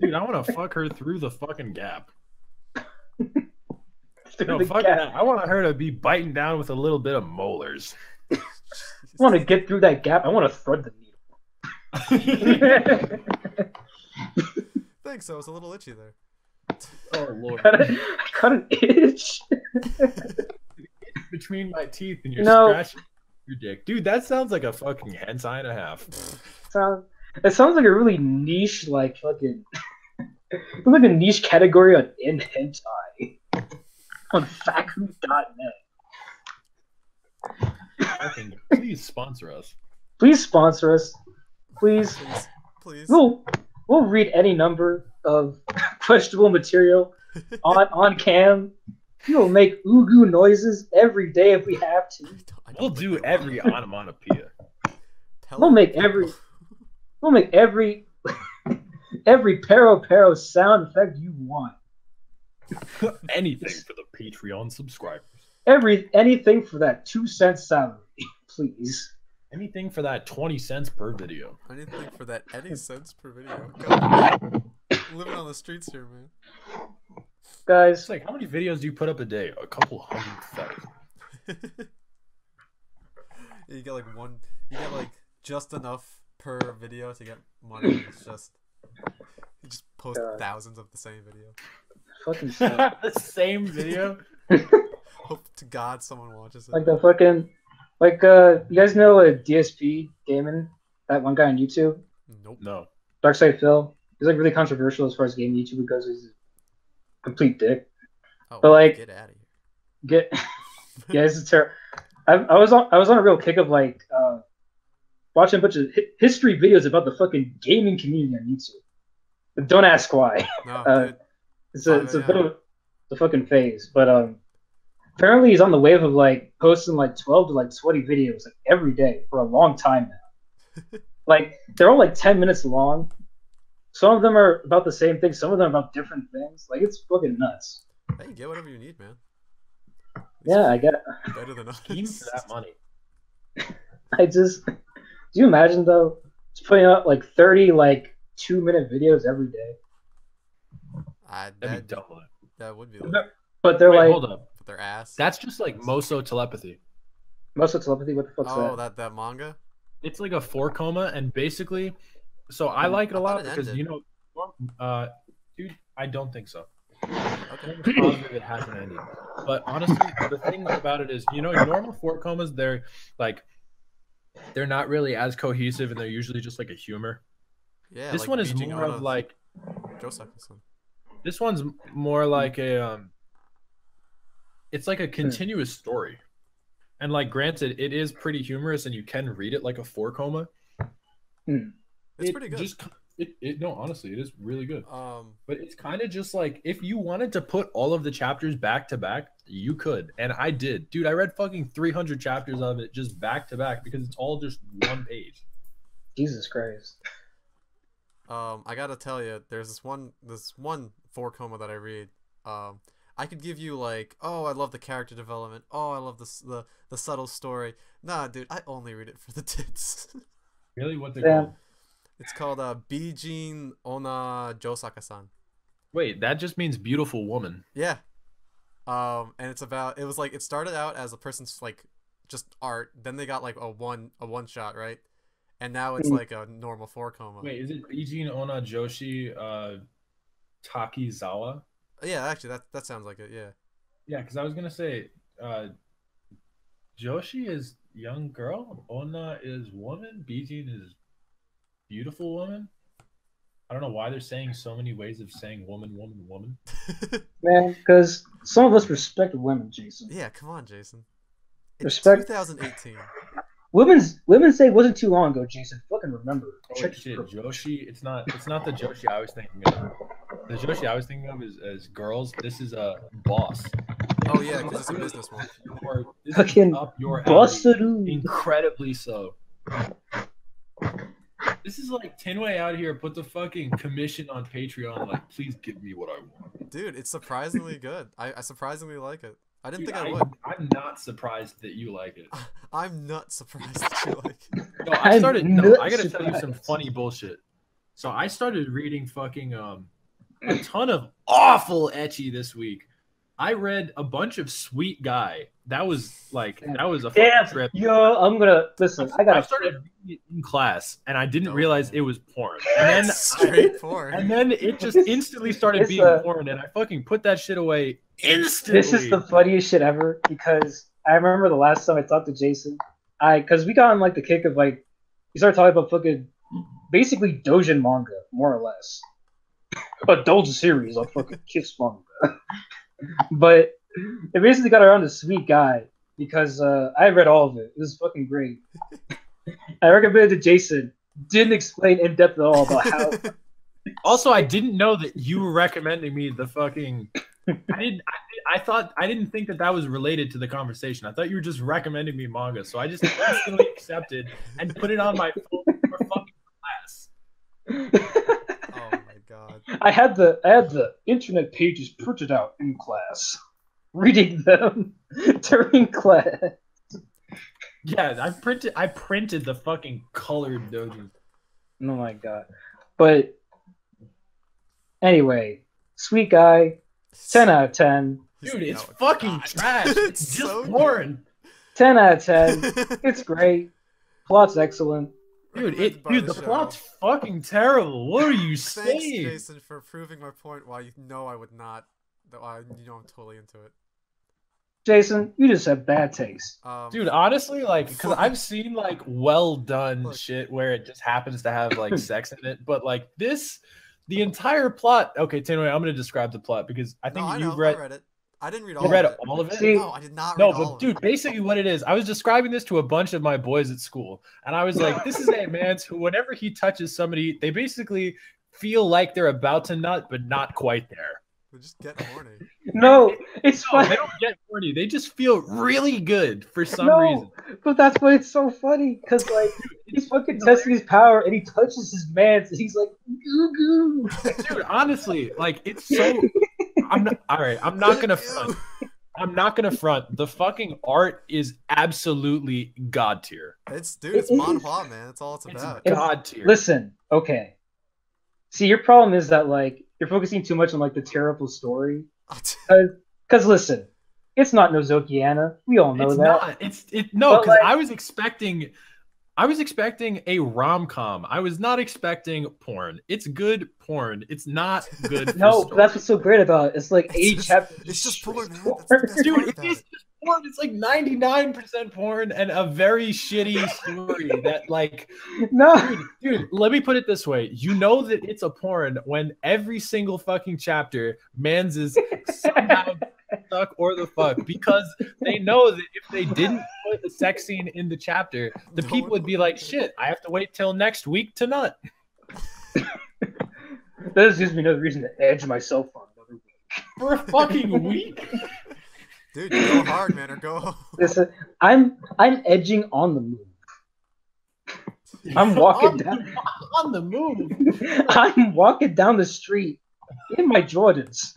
A: Dude, I want to fuck her through the fucking gap.
B: No, fuck that.
A: I want her to be biting down with a little bit of molars.
B: I want to get through that gap. I want to thread the needle.
C: Thanks, I was a little itchy there.
A: Oh lord.
B: I got an itch.
A: Between my teeth and you're scratching your dick. Dude, that sounds like a fucking hentai and a half.
B: It sounds like a really niche, like fucking like a niche category on in hentai. On faku.net.
A: Fucking please sponsor us.
B: Please sponsor us. Please. We'll read any number of questionable material on cam. We will make ooh noises every day if we have to.
A: We'll do every onomatopoeia.
B: We'll make every pero sound effect you want.
A: Anything for the Patreon subscribers.
B: Anything for that 2-cent salary, please.
A: Anything for that 20 cents per video.
C: Anything for that any cents per video. God, living on the streets here, man.
B: Guys,
A: it's like, how many videos do you put up a day? A couple 100,000.
C: You get like just enough per video to get money. It's just you just post thousands of the same video.
B: fucking suck.
A: The same video.
C: Hope to God someone watches it.
B: Like the fucking, like you guys know DSP Damon, that one guy on YouTube.
C: Nope.
A: No.
B: Darkside Phil. He's like really controversial as far as gaming YouTube because he's a complete dick.
C: Oh,
B: but like,
C: get out of here.
B: Yeah, this is terrible. I was on a real kick of like watching a bunch of history videos about the fucking gaming community on YouTube. But don't ask why.
C: No,
B: it's a bit of the fucking phase, but apparently he's on the wave of like posting like 12 to like 20 videos like every day for a long time now. Like they're all like 10 minutes long. Some of them are about the same thing. Some of them are about different things. Like it's fucking nuts.
C: Hey, get whatever you need, man.
B: Yeah, I get it.
C: Better than us.
A: Scheme for that money.
B: Do you imagine though, just putting out like 30 like 2-minute videos every day?
A: That'd be double.
C: That would be.
B: But they're like,
A: hold up.
C: With their ass.
A: That's just like Moso telepathy.
B: Moso telepathy. What the fuck's that?
C: Oh, that manga.
A: It's like a 4-coma, and basically, so I like it a lot because
C: ended.
A: you know, dude, I don't think so.
C: Okay.
A: I'm positive it hasn't ended. But honestly, the thing about it is, you know, normal 4-comas, they're not really as cohesive, and they're usually just like a humor.
C: Yeah.
A: This
C: like
A: one is
C: Beijing
A: more of
C: Ona's
A: like.
C: Josaka-san.
A: This one's more like a it's like a continuous story. And like granted, it is pretty humorous and you can read it like a 4-coma.
C: It's pretty good.
A: No, honestly, it is really good.
C: But
A: it's kind of just like if you wanted to put all of the chapters back to back, you could. And I did. Dude, I read fucking 300 chapters of it just back to back because it's all just one page.
B: Jesus Christ.
C: I gotta tell you, there's this one 4-coma that I read. I could give you like, oh, I love the character development. Oh, I love the subtle story. Nah, dude, I only read it for the tits.
A: Really? What's it called?
C: It's called Beijing Ona Josaka-san.
A: Wait, that just means beautiful woman.
C: Yeah. And it started out as a person's like just art. Then they got like a one shot, right? And now it's like a normal 4-coma.
A: Wait, is it Beijing Ona Joshi Takizawa?
C: Yeah, actually, that sounds like it. Yeah.
A: Yeah, because I was gonna say, Joshi is young girl, Ona is woman, Beijing is beautiful woman. I don't know why they're saying so many ways of saying woman, woman, woman.
B: Man, because some of us respect women, Jason.
C: Yeah, come on, Jason. It's
B: Respect.
C: 2018.
B: Women's Day wasn't too long ago, Jason. Fucking remember.
A: Oh shit, Joshi. It's not the Joshi I was thinking of. The Joshi I was thinking of is girls. This is a boss.
C: Oh yeah, because it's a business one.
B: Fucking
A: up your
B: boss.
A: Incredibly so. This is like Tinway out here. Put the fucking commission on Patreon. Like, please give me what I want.
C: Dude, it's surprisingly good. I surprisingly like it. I didn't think I would.
A: I'm not surprised that you like it.
C: I'm not surprised that you like it.
A: No, I gotta tell you some funny bullshit. So I started reading fucking a ton of awful ecchi this week. I read a bunch of Sweet Guy. That was a fucking trip.
B: Yo, I'm gonna listen. I
A: started reading it in class, and I didn't realize it was porn. And then
C: straight porn.
A: And then it just instantly started being porn, and I fucking put that shit away instantly.
B: This is the funniest shit ever because I remember the last time I talked to Jason, because we got on like the kick of like we started talking about fucking basically doujin manga, more or less. A doujin series of fucking kiss manga. But it basically got around to Sweet Guy because I read all of it. It was fucking great. I recommended it to Jason. Didn't explain in depth at all about how.
A: Also, I didn't know that you were recommending me the fucking. I didn't think that was related to the conversation. I thought you were just recommending me manga, so I just instantly accepted and put it on my phone for fucking class.
C: Oh my god!
B: I had the internet pages printed out in class, reading them during class.
A: Yeah, I printed the fucking colored dojins.
B: Oh my god! But anyway, Sweet Guy. 10 out of 10.
A: Dude, it's fucking trash. It's just
C: so
A: porn.
B: 10 out of 10. It's great. Plot's excellent.
A: Dude, the plot's fucking terrible. What are you saying?
C: Thanks, Jason, for proving my point while you know I would not. You know I'm totally into it.
B: Jason, you just have bad taste.
A: Dude, honestly, like, because I've seen like well done shit where it just happens to have like sex in it, but like this, the entire plot. Okay, Tanway, I'm gonna describe the plot because I think
C: I read it. I didn't read all
A: you read
C: of it.
A: all of it?
B: See,
C: no, I did not read all of it.
A: No, but dude, basically what it is, I was describing this to a bunch of my boys at school, and I was like, this is a man's who, whenever he touches somebody, they basically feel like they're about to nut, but not quite there.
C: They just get horny.
B: No, it's funny.
A: They don't get horny. They just feel really good for some reason.
B: But that's why it's so funny, because like he's fucking testing his power and he touches his man's and he's like, goo goo.
A: Dude, honestly, like it's so. I'm not gonna front. I'm not gonna front. The fucking art is absolutely god tier.
C: It's manhwa, man. That's all it's about.
A: It's god tier.
B: Listen, okay. See, your problem is that like you're focusing too much on like the terrible story. Because listen, it's not Nozokiana. We all know that.
A: No, because like, I was expecting a rom-com. I was not expecting porn. It's good porn. It's not good.
B: No, but that's what's so great about it. It's like 80 chapters.
C: It's just porn, man.
A: Dude, it's just porn. It's like 99% porn and a very shitty story that like
B: no
A: dude, let me put it this way. You know that it's a porn when every single fucking chapter mans is somehow suck or the fuck, because they know that if they didn't put the sex scene in the chapter, the people would be like, shit, I have to wait till next week to nut.
B: That gives me another reason to edge myself on another week.
A: For a fucking week?
C: Dude, you go hard, man, or go home.
B: Listen, I'm edging on the move. I'm walking down
A: on the move.
B: I'm walking down the street in my Jordans.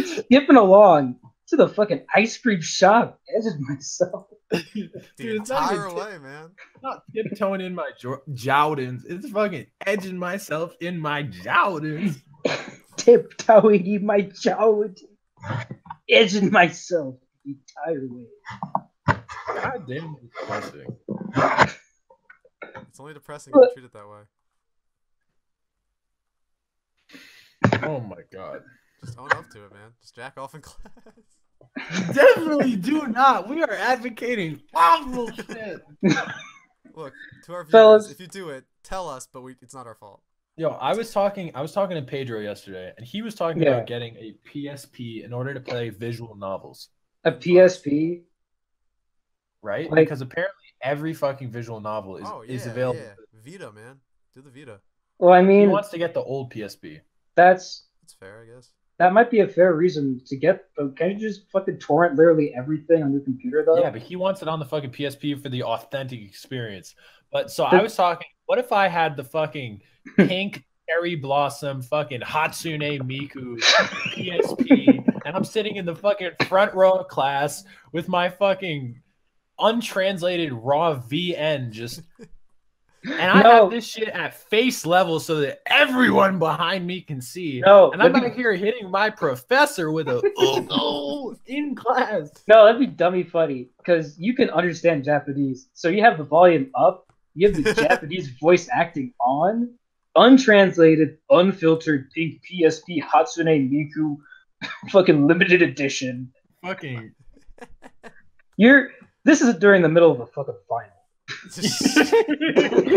B: Skipping along to the fucking ice cream shop, edging myself.
C: The entire way, man.
A: Not tiptoeing in my Jordans. It's fucking edging myself in my Jordans.
B: Tiptoeing in my Jordans. Edging myself the entire way.
A: God damn, it's depressing.
C: It's only depressing if you treat it that way.
A: Oh my god.
C: Just own up to it, man. Just jack off in class.
A: Definitely do not. We are advocating awful shit.
C: Look, to our viewers,
B: Fellas,
C: if you do it, tell us, but it's not our fault.
A: Yo, I was talking to Pedro yesterday, and he was talking about getting a PSP in order to play visual novels.
B: A PSP?
A: Right? Like, because apparently every fucking visual novel is available.
C: Yeah. Vita, man. Do the Vita.
B: Well, I mean,
A: he wants to get the old PSP.
B: That's
C: fair, I guess.
B: That might be a fair reason to get, but can you just fucking torrent literally everything on your computer, though?
A: Yeah, but he wants it on the fucking PSP for the authentic experience. But so I was talking, what if I had the fucking pink cherry blossom fucking Hatsune Miku PSP, and I'm sitting in the fucking front row of class with my fucking untranslated raw VN just... And I have this shit at face level so that everyone behind me can see. And I'm out here hitting my professor with a in class.
B: No, that'd be dummy funny because you can understand Japanese. So you have the volume up, you have the Japanese voice acting on, untranslated, unfiltered pink PSP Hatsune Miku fucking limited edition.
A: Fucking.
B: This is during the middle of a fucking final.
A: I finished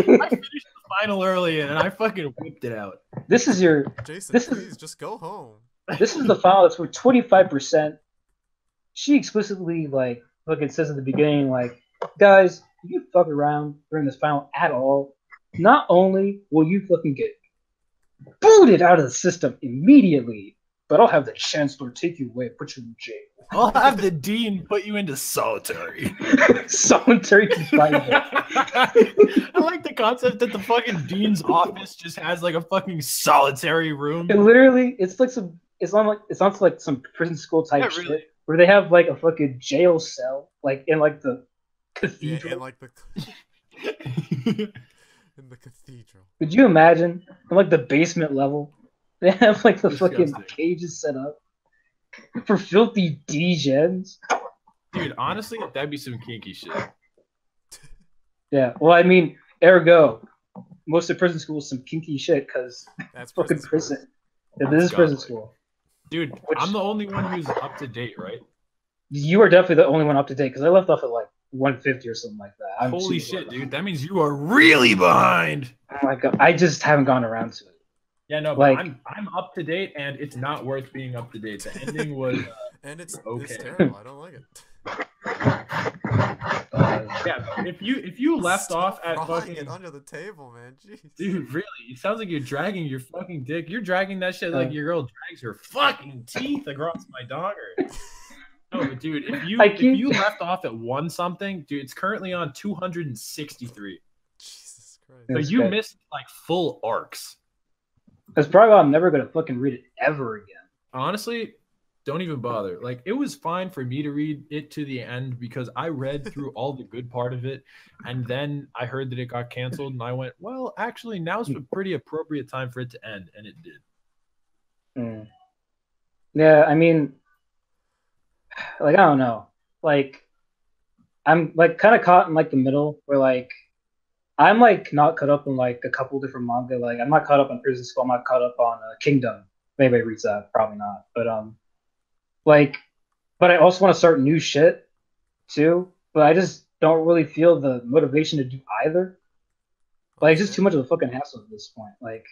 A: the final early and I fucking whipped it out.
B: This is your
C: Jason, please just go home.
B: This is the final that's for 25%. She explicitly fucking says at the beginning, like, guys, if you fuck around during this final at all, not only will you fucking get booted out of the system immediately, but I'll have the chancellor take you away and put you in jail.
A: I'll have the dean put you into solitary.
B: Solitary confinement.
A: I like the concept that the fucking dean's office just has like a fucking solitary room.
B: And literally, it's not like some prison school type shit where they have like a fucking jail cell, like in like the cathedral.
C: Yeah, in like in the cathedral.
B: Could you imagine on like the basement level? They have like the fucking cages set up for filthy degens.
A: Dude, honestly, that'd be some kinky shit.
B: Yeah, well, I mean, ergo, most of prison school is some kinky shit because
C: that's
B: fucking prison. Yeah, this is prison school.
A: Dude, I'm the only one who's up to date, right?
B: You are definitely the only one up to date because I left off at like 150 or something like that.
A: Holy shit, dude! That means you are really behind.
B: Oh my god, I just haven't gone around to it.
A: Yeah, no, but I'm up to date, and it's not worth being up to date. The ending was
C: and it's
A: okay.
C: It's terrible. I don't like it.
A: Yeah, if you left off at fucking
C: it under the table, man. Jeez.
A: Dude, really? It sounds like you're dragging your fucking dick. You're dragging that shit like your girl drags her fucking teeth across my dogger. No, but dude, if you left off at one something, dude, it's currently on 263.
C: Jesus Christ.
A: So you missed like full arcs.
B: That's probably why I'm never gonna fucking read it ever again.
A: Honestly, don't even bother. Like, it was fine for me to read it to the end because I read through all the good part of it, and then I heard that it got canceled, and I went, well, actually, now's a pretty appropriate time for it to end, and it did.
B: Yeah, I mean, like, I don't know. Like, I'm like kind of caught in like the middle where like I'm like not caught up in like a couple different manga. Like, I'm not caught up on Prison School. I'm not caught up on Kingdom. If anybody reads that, probably not. But like, but I also want to start new shit too. But I just don't really feel the motivation to do either. Like, it's just too much of a fucking hassle at this point. Like,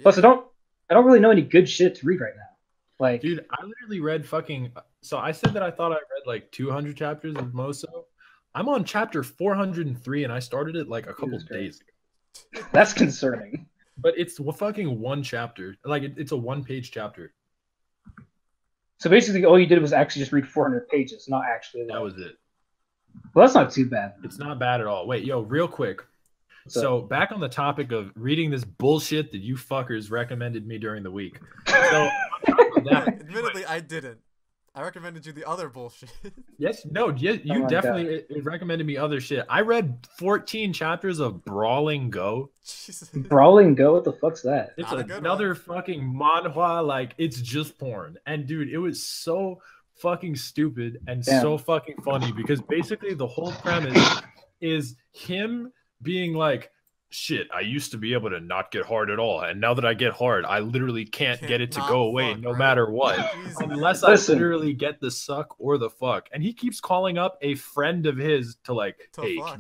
B: plus I don't really know any good shit to read right now. Like,
A: dude, I literally read fucking. So I said that I thought I read like 200 chapters of Moso. I'm on chapter 403, and I started it like a couple days
B: ago. That's concerning.
A: But it's fucking one chapter. Like, it's a one-page chapter.
B: So basically, all you did was actually just read 400 pages, not actually.
A: That was it.
B: Well, that's not too bad.
A: It's not bad at all. Wait, yo, real quick. So back on the topic of reading this bullshit that you fuckers recommended me during the week. So,
C: admittedly, I didn't. I recommended you the other bullshit.
A: Yes, you definitely recommended me other shit. I read 14 chapters of Brawling Go.
C: Jesus.
B: Brawling Go? What the fuck's that?
A: It's another fucking manhwa, like, it's just porn. And dude, it was so fucking stupid and so fucking funny because basically the whole premise is him being like, shit, I used to be able to not get hard at all, and now that I get hard, I literally can't get it to go away no matter what. Unless I literally get the suck or the fuck. And he keeps calling up a friend of his to like, hey, can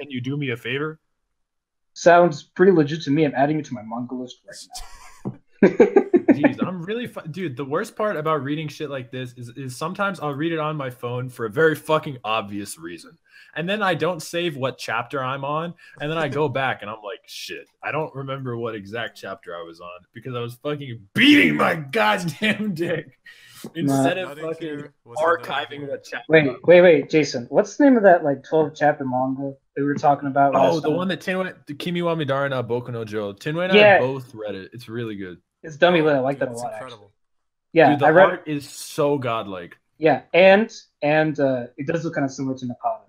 A: you do me a favor?
B: Sounds pretty legit to me. I'm adding it to my manga list right now.
A: Jeez, I'm really dude, the worst part about reading shit like this is sometimes I'll read it on my phone for a very fucking obvious reason. And then I don't save what chapter I'm on, and then I go back and I'm like, shit, I don't remember what exact chapter I was on because I was fucking beating my goddamn dick instead of fucking archiving what chapter.
B: Wait, Jason, what's the name of that like 12 chapter manga that we were talking about?
A: Oh, the one that Kimi wa Midara na Boku no Jo. Tinway and I both read it. It's really good.
B: It's dummy lit. I like that a lot.
C: Incredible.
B: Yeah,
A: dude, the art is so godlike.
B: Yeah, and it does look kind of similar to Napata.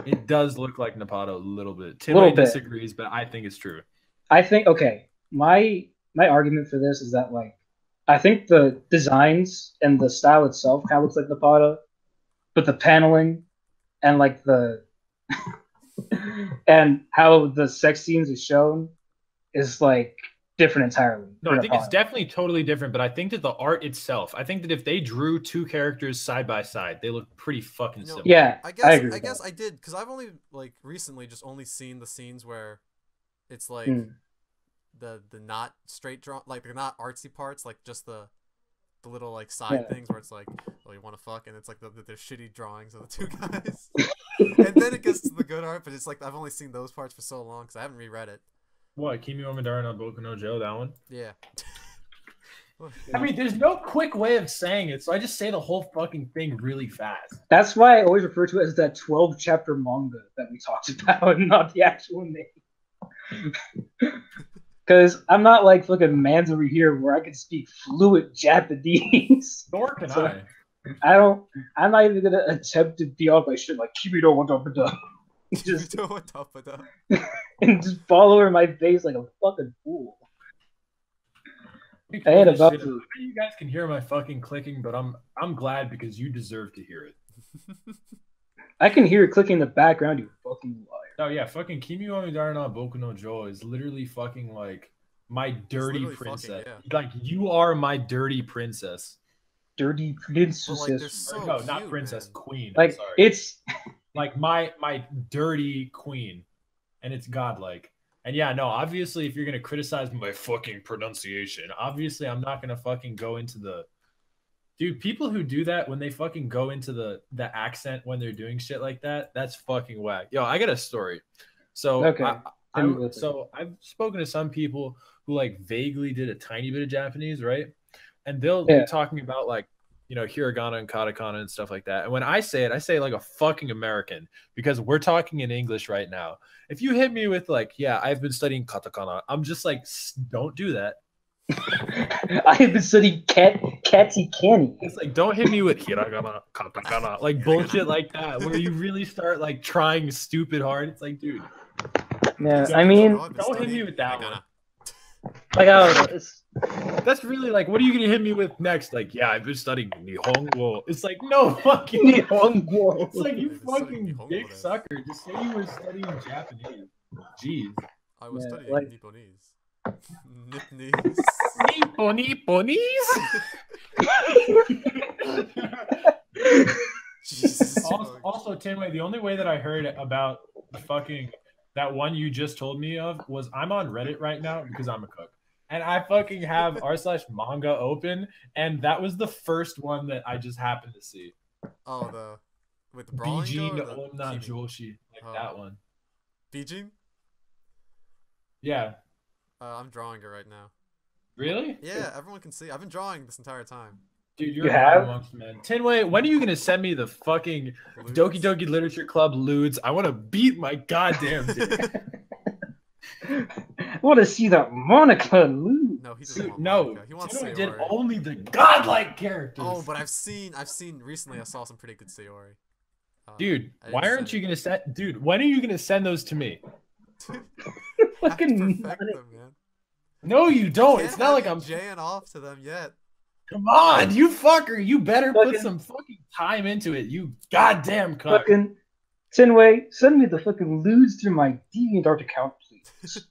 A: It does look like Napato a little bit. Tim disagrees, but I think it's true.
B: I think my argument for this is that like I think the designs and the style itself kind of looks like Napato, but the paneling and like the and how the sex scenes is shown is like different entirely.
A: No, I think it's definitely totally different, but I think that the art itself, I think that if they drew two characters side by side, they look pretty fucking similar.
B: Yeah,
C: I guess I did because I've only like recently just only seen the scenes where it's like the not straight draw, like they're not artsy parts, like just the little like side things where it's like, oh, you want to fuck, and it's like the shitty drawings of the two guys, and then it gets to the good art, but it's like I've only seen those parts for so long because I haven't reread it.
A: What, Kimi wa Midara no Boku no Jo, that one?
C: Yeah.
A: I mean, there's no quick way of saying it, so I just say the whole fucking thing really fast.
B: That's why I always refer to it as that 12 chapter manga that we talked about, not the actual name. Because I'm not like fucking man's over here where I can speak fluent Japanese.
A: Nor can
B: I'm not even gonna attempt to be all my shit like Kimi no Watapada. Just and just follow her in my face like a fucking fool.
A: I ain't about to. You guys can hear my fucking clicking, but I'm glad because you deserve to hear it.
B: I can hear it clicking in the background, you fucking liar.
A: Oh yeah, fucking Kimi wa Midara no Boku no Jo is literally fucking like My dirty
C: Fucking,
A: princess.
C: yeah.
A: Like you are my dirty princess.
B: Dirty
C: But like, they're
B: princess.
C: so
A: no,
C: cute,
A: not princess,
C: man.
A: queen.
B: Like
A: Sorry.
B: it's
A: like my dirty queen, and it's godlike. And yeah, no, obviously, if you're gonna criticize my fucking pronunciation, obviously, I'm not gonna fucking go into the dude. People who do that when they fucking go into the accent when they're doing shit like that, that's fucking whack. Yo, I got a story. So
B: okay.
A: I've spoken to some people who like vaguely did a tiny bit of Japanese, right? And they'll
B: Yeah.
A: be talking about like, you know, hiragana and katakana and stuff like that. And when I say it, I say it like a fucking American because we're talking in English right now. If you hit me with like, yeah, I've been studying katakana, I'm just like, don't do that.
B: I have been studying catty canny.
A: It's like, don't hit me with hiragana, katakana, like bullshit like that, where you really start like trying stupid hard. It's like, dude.
B: Yeah, I mean,
A: don't hit me with that one.
B: Like, I don't know.
A: That's really like, what are you gonna hit me with next? Like, yeah, I've been studying Nihongo. It's like, no fucking
B: Nihongo.
A: It's like you fucking dick sucker. Just say you were studying Japanese. Jeez.
C: I was studying
B: like...
C: Nipponese. Nipponese. Jesus.
A: Also, Tinway, the only way that I heard about the fucking that one you just told me of was I'm on Reddit right now because I'm a cook. And I fucking have r/manga open, and that was the first one that I just happened to see.
C: Oh, with the brawling
A: Bijin
C: or the
A: Onna Joshi, like that one.
C: Bijin?
A: Yeah.
C: I'm drawing it right now.
A: Really?
C: Yeah, everyone can see. I've been drawing this entire time.
A: Dude, you're amongst men. Tinway, when are you gonna send me the fucking
C: Ludes?
A: Doki Doki Literature Club lewds? I want to beat my goddamn dick.
B: I want to see that Monica lewd.
C: No, he doesn't want
A: no.
C: Monica. He wants
A: Tinway
C: Sayori.
A: did only the godlike characters.
C: Oh, but I've seen recently. I saw some pretty good Sayori.
A: Dude, why aren't you gonna send? Dude, when are you gonna send those to me?
B: Fucking
C: perfect them, man.
A: No, you don't. It's not like I'm
C: jaying off to them yet.
A: Come on, you fucker! You better put some fucking time into it. You goddamn cuck.
B: Fucking Tinway, send me the fucking lewds through my DeviantArt account, please.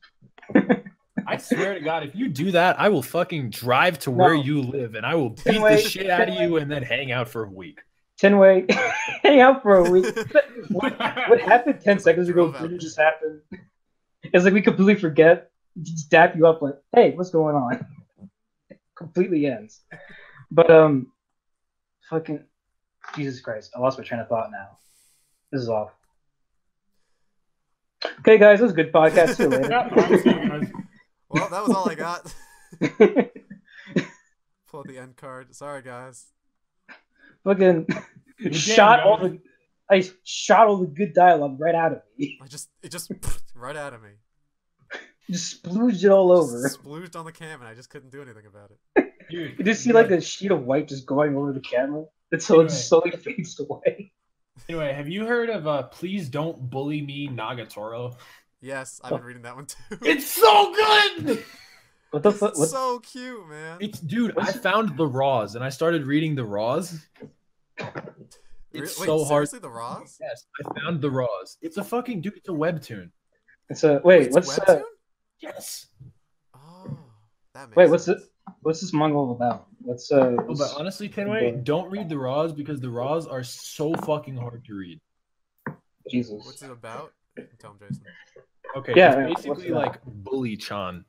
A: I swear to God, if you do that, I will fucking drive to where you live and I will beat the shit out of you and then hang out for a week.
B: Tinway, hang out for a week. What happened 10 seconds ago didn't just happen. It's like we completely forget, just dap you up like, hey, what's going on? Completely ends. But fucking Jesus Christ, I lost my train of thought now. This is off. Okay, guys, that was a good podcast. See you later.
C: Well, that was all I got. Pull the end card. Sorry, guys.
B: Fucking shot all the good dialogue right out of me.
C: It just right out of me.
B: Just splooged it all over.
C: Splooged on the cam, and I just couldn't do anything about it.
B: Dude, you just see like a sheet of white just going over the camera until it slowly fades away.
A: Anyway, have you heard of Please Don't Bully Me Nagatoro?
C: Yes, I've been reading that one too.
A: It's so good!
B: What the fuck?
C: It's so cute, man.
A: Dude, I found the Raws and I started reading the Raws. It's so hard.
C: Seriously, the Raws?
A: Yes, I found the Raws. It's a fucking dude. It's a webtoon.
B: It's a what's
C: webtoon?
A: Yes.
C: Oh, that makes
B: wait.
C: sense.
B: What's this manga all about?
A: But honestly, Tinway, don't read the Raws because the Raws are so fucking hard to read.
B: Jesus.
C: What's it about? Tell him, Jason.
A: Okay,
B: yeah,
A: it's basically like Bully-chan.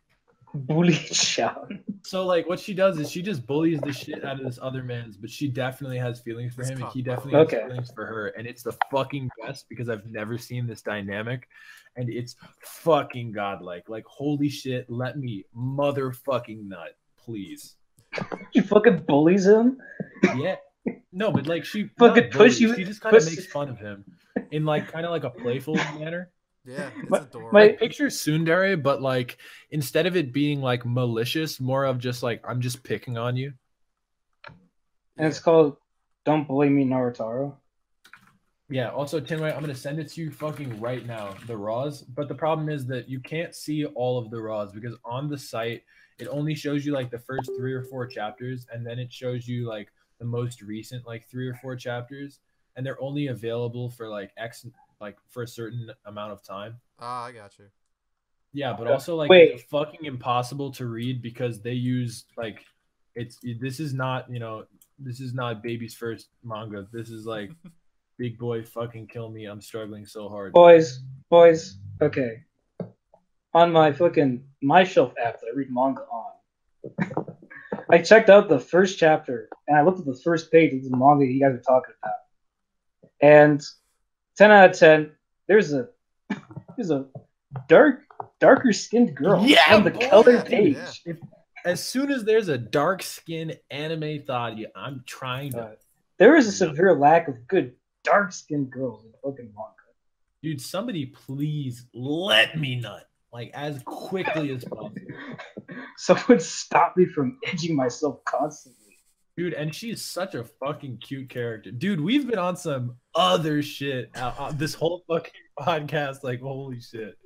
B: Bully-chan.
A: So like what she does is she just bullies the shit out of this other man's, but she definitely has feelings for him and he definitely has feelings for her. And it's the fucking best because I've never seen this dynamic and it's fucking godlike. Like holy shit, let me motherfucking nut, please.
B: She fucking bullies him?
A: Yeah. No, but like she
B: fucking
A: she just kind of makes fun of him in like kind of like a playful manner.
C: Yeah, it's adorable.
A: Like picture tsundere, but like instead of it being like malicious, more of just like I'm just picking on you.
B: And it's called Don't Bully Me Naruto.
A: Yeah, also Tinway, I'm gonna send it to you fucking right now, the Raws. But the problem is that you can't see all of the Raws because on the site it only shows you like the first 3 or 4 chapters, and then it shows you like the most recent like 3 or 4 chapters, and they're only available for like for a certain amount of time.
C: Ah, I got you.
A: Yeah, but also like
B: Wait.
A: it's fucking impossible to read because they use like this is not, this is not baby's first manga. This is like big boy fucking kill me. I'm struggling so hard.
B: Boys, okay. On my fucking My Shelf app that I read manga on, I checked out the first chapter and I looked at the first page of the manga you guys are talking about. And 10 out of 10, there's a darker skinned girl on the color page.
A: Yeah. As soon as there's a dark skinned anime thought, I'm trying to.
B: There is a severe lack of good dark skinned girls in fucking manga.
A: Dude, somebody please let me nut like as quickly as possible.
B: Someone stop me from edging myself constantly.
A: Dude, and she's such a fucking cute character. Dude, we've been on some other shit this whole fucking podcast. Like, holy shit.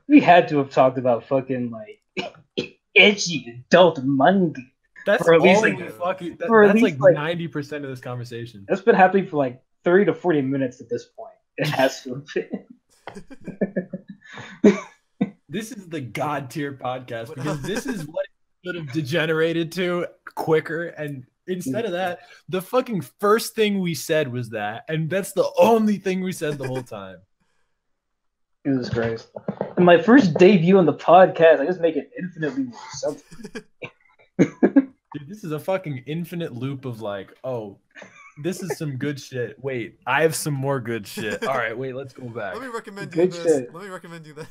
B: We had to have talked about fucking like edgy adult manga.
A: That's
B: for at least
A: like
B: like
A: fucking that's like 90% of this conversation.
B: That's been happening for like 30 to 40 minutes at this point. It has to have
A: been. This is the god tier podcast because this is what it should have degenerated to quicker. And instead of that, the fucking first thing we said was that, and that's the only thing we said the whole time.
B: Jesus Christ. In my first debut on the podcast, I just make it infinitely more something.
A: Dude, this is a fucking infinite loop of like, oh, this is some good shit. Wait, I have some more good shit. All right, wait, let's go back.
C: Let me recommend you this. Shit. Let me recommend you that.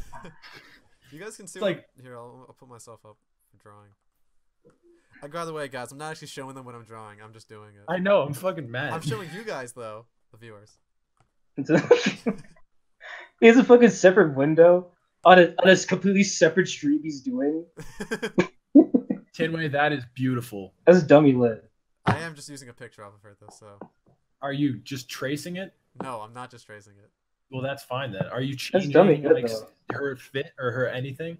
C: You guys can see here, I'll put myself up for drawing. By the way, guys, I'm not actually showing them what I'm drawing. I'm just doing it.
A: I know, I'm fucking mad.
C: I'm showing you guys, though, the viewers.
B: He has a fucking separate window on a completely separate stream he's doing.
A: Tinway, that is beautiful.
B: That's dummy lit.
C: I am just using a picture off of her, though, so.
A: Are you just tracing it?
C: No, I'm not just tracing it.
A: Well, that's fine then. Are you changing like her fit or her anything?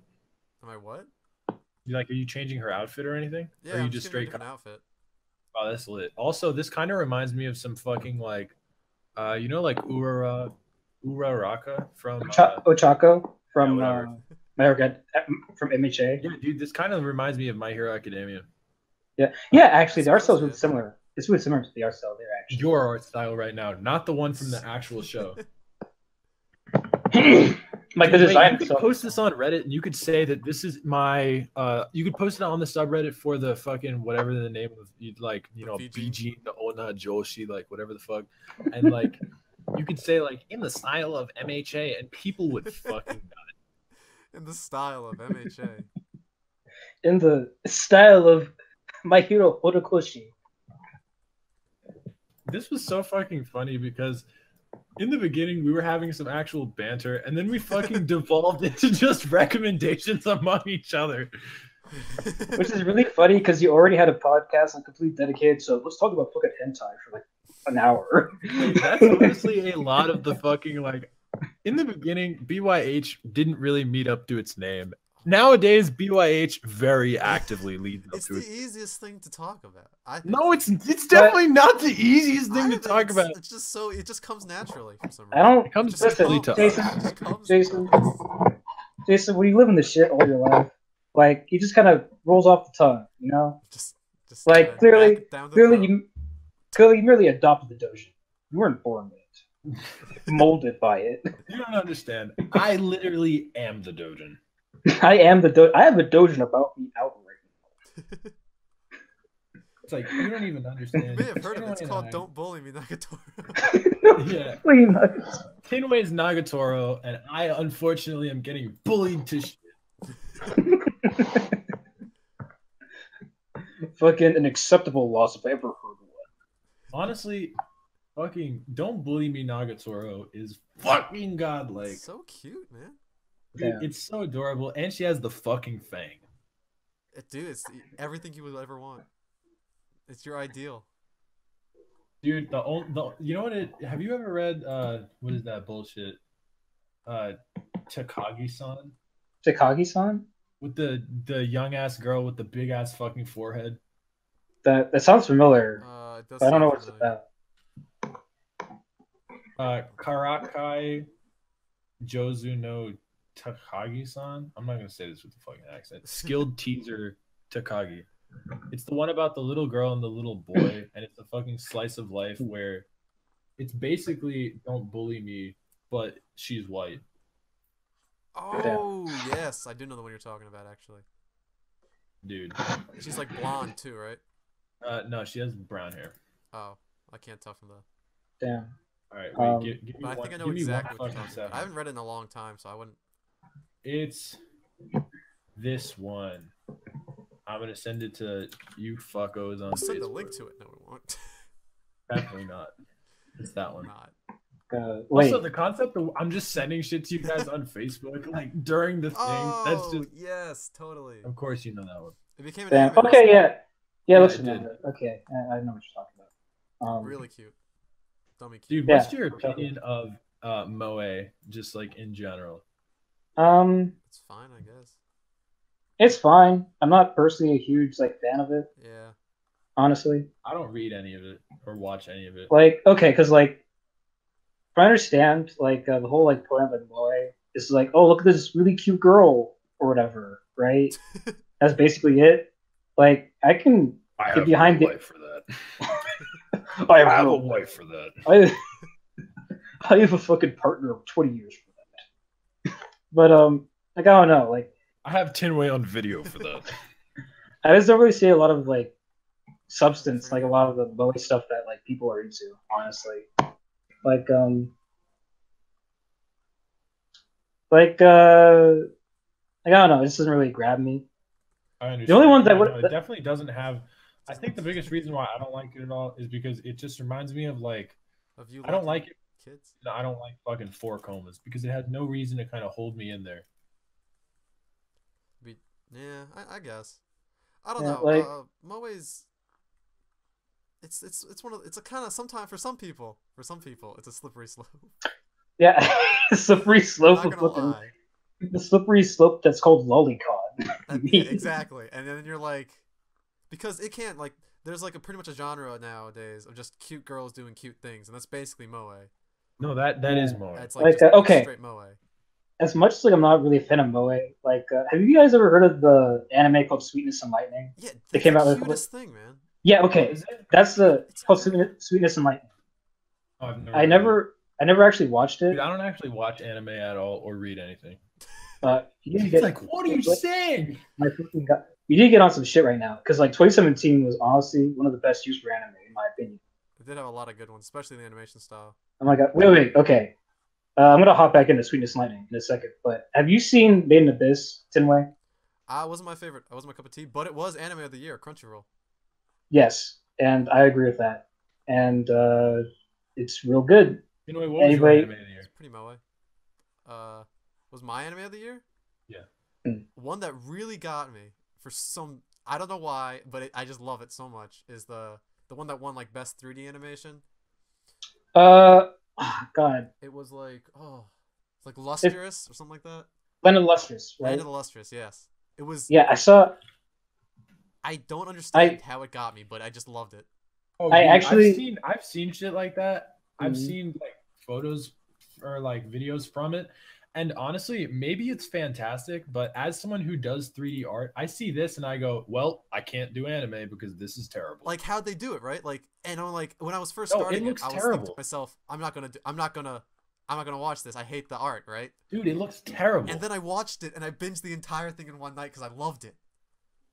C: Am I what?
A: Are you changing her outfit or anything?
C: Yeah,
A: or are you
C: I'm
A: just straight
C: an outfit.
A: Oh, that's lit. Also, this kind of reminds me of some fucking like, like Uraraka from
B: Ochako from from MHA.
A: Yeah, dude, this kind of reminds me of My Hero Academia.
B: Yeah, actually, the art style is similar. It's really similar to the art style there, actually.
A: Your art style right now, not the one from the actual show.
B: Like the design.
A: You could post this on Reddit, and you could say that this is my. You could post it on the subreddit for the fucking whatever the name of BG the Ona Joshi, like whatever the fuck, and like you could say like in the style of MHA, and people would fucking die.
C: In the style of MHA.
B: In the style of My Hero Horikoshi.
A: This was so fucking funny because in the beginning we were having some actual banter and then we fucking devolved into just recommendations among each other.
B: Which is really funny because you already had a podcast and completely dedicated, so let's talk about fucking hentai for like an hour.
A: That's honestly a lot of the fucking like in the beginning, BYH didn't really meet up to its name. Nowadays, BYH very actively leads up to it.
C: It's the easiest thing to talk about. I think.
A: No, it's definitely not the easiest thing to talk about.
C: It's just it just comes naturally for some
B: reason.
A: It comes naturally to
B: Jason, when you live in the shit all your life, like he just kind of rolls off the tongue, you know? Just like clearly you merely adopted the dojo. You weren't born with it. Molded by it.
A: You don't understand. I literally am the dojo.
B: I am the dojo. I have a dojo about me out right now.
A: It's like you don't even understand.
C: You may have heard of it. It's called "Don't Bully Me, Nagatoro."
A: Yeah. Tinway's Nagatoro, and I unfortunately am getting bullied to shit.
B: Fucking an acceptable loss if I ever heard one.
A: Honestly, fucking "Don't Bully Me, Nagatoro" is fucking godlike.
C: So cute, man.
A: Dude, it's so adorable, and she has the fucking fang.
C: Dude, it's everything you would ever want. It's your ideal.
A: Dude, you know what have you ever read what is that bullshit? Takagi-san?
B: Takagi-san?
A: With the young ass girl with the big ass fucking forehead.
B: That sounds familiar. But I don't know what it's about.
A: Karakai Jozu no Takagi-san. I'm not gonna say this with a fucking accent. Skilled teaser Takagi. It's the one about the little girl and the little boy, and it's a fucking slice of life where it's basically don't bully me, but she's white.
C: Oh yes, I do know the one you're talking about actually.
A: Dude.
C: She's like blonde too, right?
A: No, she has brown hair.
C: Oh, I can't tell from the.
B: Damn.
A: All right, wait. Give me
C: But I
A: one.
C: think I know
A: Give me one
C: exactly what you're
A: fucking
C: talking about.
A: second.
C: I haven't read it in a long time, so I wouldn't.
A: It's this one. I'm gonna send it to you fuckos on
C: We'll send
A: Facebook.
C: a link to it. No, we won't.
A: Definitely not. It's that one.
C: Not.
B: Wait.
A: Also, the concept of I'm just sending shit to you guys on Facebook, like during the thing.
C: Oh,
A: That's just.
C: yes, totally.
A: Of course, you know that one.
C: It became an
B: Damn.
C: anime.
B: Okay, yeah. Yeah, let's
A: I
B: remember it. Okay, I know what you're talking about.
C: Really cute. Dummy cute.
A: Dude, what's your opinion of moe, just like in general?
C: It's fine, I guess.
B: It's fine. I'm not personally a huge like fan of it.
C: Yeah.
B: Honestly.
A: I don't read any of it or watch any of it.
B: Like, okay, because like, if I understand, like the whole like point of like moe is like, oh, look at this really cute girl or whatever, right? That's basically it. Like, I can get behind it.
A: For that.
B: I
A: have a wife for that.
B: I have a fucking partner of 20 years for that. But like I don't know, like
A: I have Tinway on video for that.
B: I just don't really see a lot of like substance, like a lot of the moe stuff that like people are into, honestly. Like I don't know, it just doesn't really grab me.
A: I understand.
B: The only ones that would
A: it definitely doesn't have. I think the biggest reason why I don't like it at all is because it just reminds me of like.
C: Of you
A: I don't like it.
C: Kids?
A: No, I don't like fucking 4-comas because it has no reason to kind of hold me in there.
C: Yeah, I guess. I don't know.
B: Like,
C: moe's. It's one of it's a kind of sometimes for some people it's a slippery slope.
B: Yeah, slippery slope.
C: I'm not gonna lie.
B: The slippery slope that's called lolicon.
C: Yeah, exactly, and then you're like, because it can't like. There's like pretty much a genre nowadays of just cute girls doing cute things, and that's basically moe.
A: No, that is moe.
C: It's like
B: okay.
C: Straight moe.
B: As much as like I'm not really a fan of moe, like have you guys ever heard of the anime called Sweetness and Lightning?
C: Yeah,
B: it came out
C: the
B: with
C: cutest thing, man.
B: Yeah, okay, that's it's called Sweetness and Lightning.
A: Oh,
B: I never actually watched it.
A: Dude, I don't actually watch anime at all or read anything.
B: You did get,
A: like, what are you saying?
B: You did get on some shit right now because like 2017 was honestly one of the best years for anime in my opinion.
C: It did have a lot of good ones, especially the animation style.
B: Oh my god! Wait, okay. I'm gonna hop back into Sweetness and Lightning in a second. But have you seen Made in Abyss, Tinway?
C: Wasn't my favorite. It wasn't my cup of tea, but it was anime of the year, Crunchyroll.
B: Yes, and I agree with that. And it's real good.
A: Anyway, what was your anime of the year?
C: It's pretty moe. Was my anime of the year?
A: Yeah.
C: One that really got me for some I don't know why, but I just love it so much is the one that won like best 3D animation.
B: God.
C: It was like it's like Lustrous or something like that.
B: Land of the Lustrous, right?
C: Land of the Lustrous, yes. It was.
B: Yeah, I saw.
C: I don't understand how it got me, but I just loved it.
A: Oh, dude, I've seen shit like that. I've seen like photos or like videos from it. And honestly, maybe it's fantastic, but as someone who does 3D art, I see this and I go, well, I can't do anime because this is terrible.
C: Like how'd they do it, right? Like, and I'm like, when I was first starting,
A: it looks
C: I was
A: terrible.
C: thinking to myself, I'm not gonna watch this. I hate the art, right?
A: Dude, it looks terrible.
C: And then I watched it and I binged the entire thing in one night because I loved it.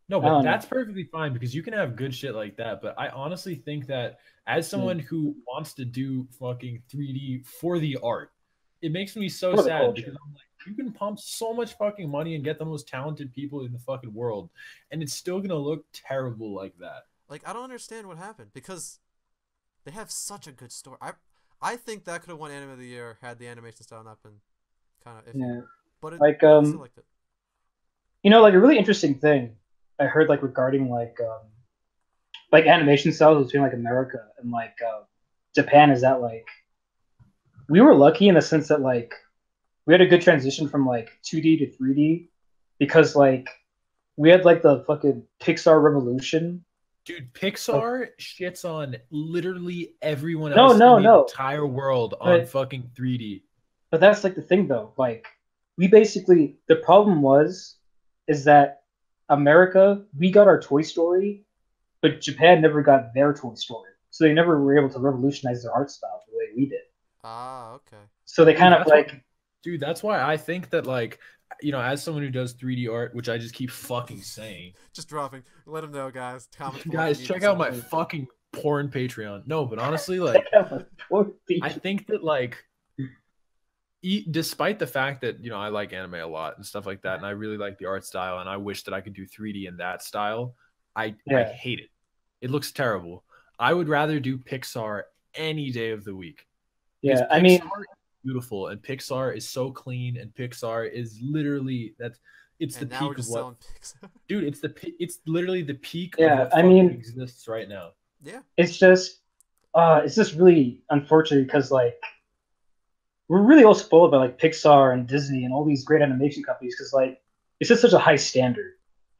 A: No, but that's perfectly fine because you can have good shit like that. But I honestly think that as someone who wants to do fucking 3D for the art, it makes me so sad because I'm like, you can pump so much fucking money and get the most talented people in the fucking world, and it's still gonna look terrible like that.
C: Like, I don't understand what happened because they have such a good story. I think that could have won Anime of the Year had the animation style not been kind of iffy.
B: Yeah.
C: But it,
B: like
C: I still liked it.
B: You know, like a really interesting thing I heard like regarding like animation styles between like America and like Japan is that like we were lucky in the sense that like we had a good transition from like 2D to 3D because like we had like the fucking Pixar revolution.
A: Dude, Pixar shits on literally everyone else in the entire world on fucking 3D.
B: but that's like the thing though. Like we basically the problem is that America we got our Toy Story, but Japan never got their Toy Story, so they never were able to revolutionize their art style the way we did.
C: Ah, okay.
B: So they kind of like,
A: dude, that's why I think that like, you know, as someone who does 3D art, which I just keep fucking saying,
C: just dropping. Let them know, guys. Comment
A: guys, check out my fucking porn Patreon. No, but honestly, like, I think that like, despite the fact that, you know, I like anime a lot and stuff like that, and I really like the art style, and I wish that I could do 3D in that style, I hate it. It looks terrible. I would rather do Pixar any day of the week.
B: Yeah, I mean,
A: beautiful, and Pixar is so clean, and Pixar is literally it's the peak of what, dude. It's literally the peak.
B: Yeah,
A: of what
B: I mean,
A: exists right now.
C: Yeah,
B: it's just really unfortunate because like we're really all spoiled by like Pixar and Disney and all these great animation companies because like it's just such a high standard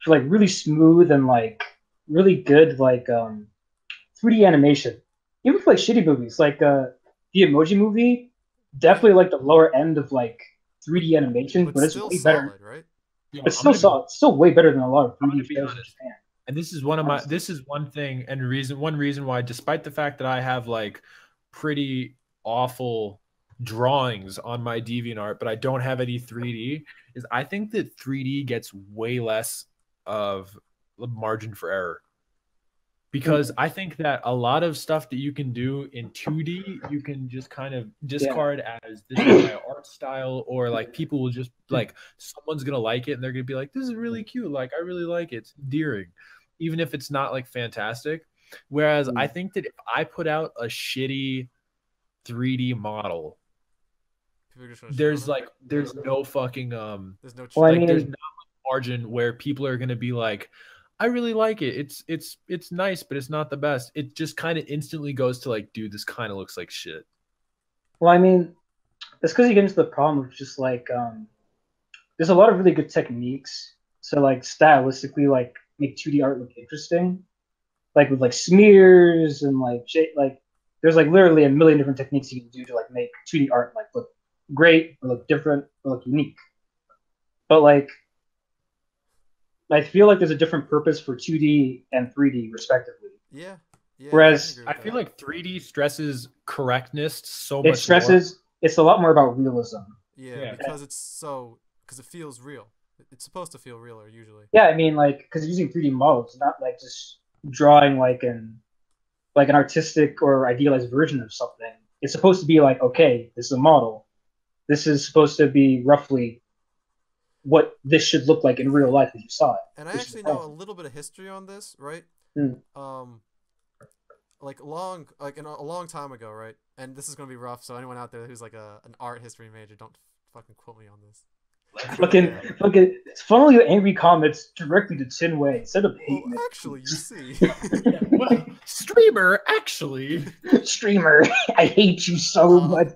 B: for like really smooth and like really good like 3D animation. Even for like shitty movies like the Emoji Movie, definitely like the lower end of like 3D animation, but it's way better,
C: solid, right?
B: Yeah, it's still solid. It's still way better than a lot of 3D shows in Japan.
A: And this is one thing and one reason why, despite the fact that I have like pretty awful drawings on my DeviantArt, but I don't have any 3D, is I think that 3D gets way less of margin for error. Because I think that a lot of stuff that you can do in 2D, you can just kind of discard as this is my art style, or like people will just like, someone's gonna like it and they're gonna be like, this is really cute, like I really like it, it's endearing, even if it's not like fantastic. Whereas I think that if I put out a shitty 3D model, there's no fucking there's no there's not margin where people are gonna be like, I really like it. It's nice, but it's not the best. It just kind of instantly goes to like, dude, this kind of looks like shit.
B: Well, I mean, that's because you get into the problem of just like there's a lot of really good techniques. So like stylistically, like make 2D art look interesting, like with like smears and like there's like literally a million different techniques you can do to like make 2D art like look great or look different or look unique. But like I feel like there's a different purpose for 2D and 3D respectively.
C: Yeah.
B: Whereas
A: I feel like 3D stresses correctness so much.
B: It's a lot more about realism.
C: Yeah, because because it feels real. It's supposed to feel realer usually.
B: Yeah, I mean like because using 3D models, not like just drawing like an artistic or idealized version of something. It's supposed to be like, okay, this is a model. This is supposed to be roughly what this should look like in real life as you saw it.
C: And I actually know a little bit of history on this, right? Like a long time ago, right? And this is gonna be rough, so anyone out there who's like an art history major, don't fucking quote me on this.
B: Fucking funnel your angry comments directly to Chinwei instead of hating it.
C: Actually, you see.
A: Streamer, actually.
B: Streamer, I hate you so much.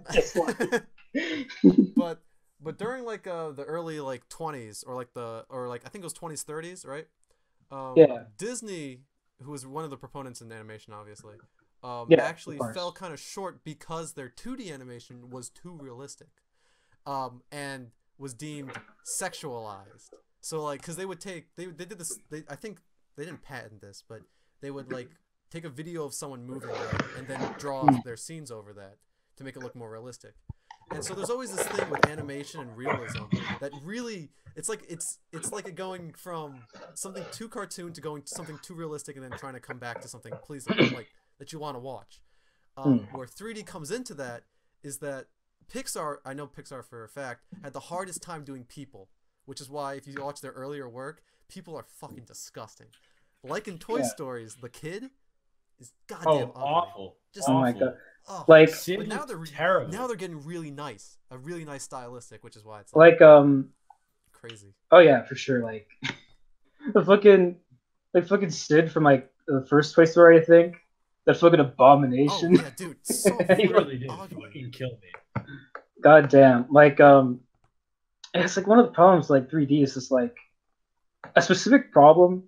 C: But during like the early like 20s or like I think it was 20s 30s, right? Disney, who was one of the proponents in animation, obviously, actually fell kind of short because their 2D animation was too realistic, and was deemed sexualized. So like, because they did this, I think they didn't patent this, but they would like take a video of someone moving, right, and then draw their scenes over that to make it look more realistic. And so there's always this thing with animation and realism that really it's like going from something too cartoon to going to something too realistic and then trying to come back to something pleasing like that you want to watch. Where 3D comes into that is that Pixar, I know Pixar for a fact, had the hardest time doing people, which is why if you watch their earlier work, people are fucking disgusting. Like in Toy Stories, the kid is goddamn ugly.
A: Awful.
B: Just awful. My God.
C: Oh,
B: like
C: but now they're
A: terrible.
C: Now they're getting really nice, a really nice stylistic, which is why it's
B: like
C: crazy.
B: Oh yeah, for sure. Like the fucking Sid from like the first Toy Story, I think. That fucking abomination.
C: Oh yeah, dude, so really did fucking kill me.
B: God damn. Like it's like one of the problems like 3D is just like a specific problem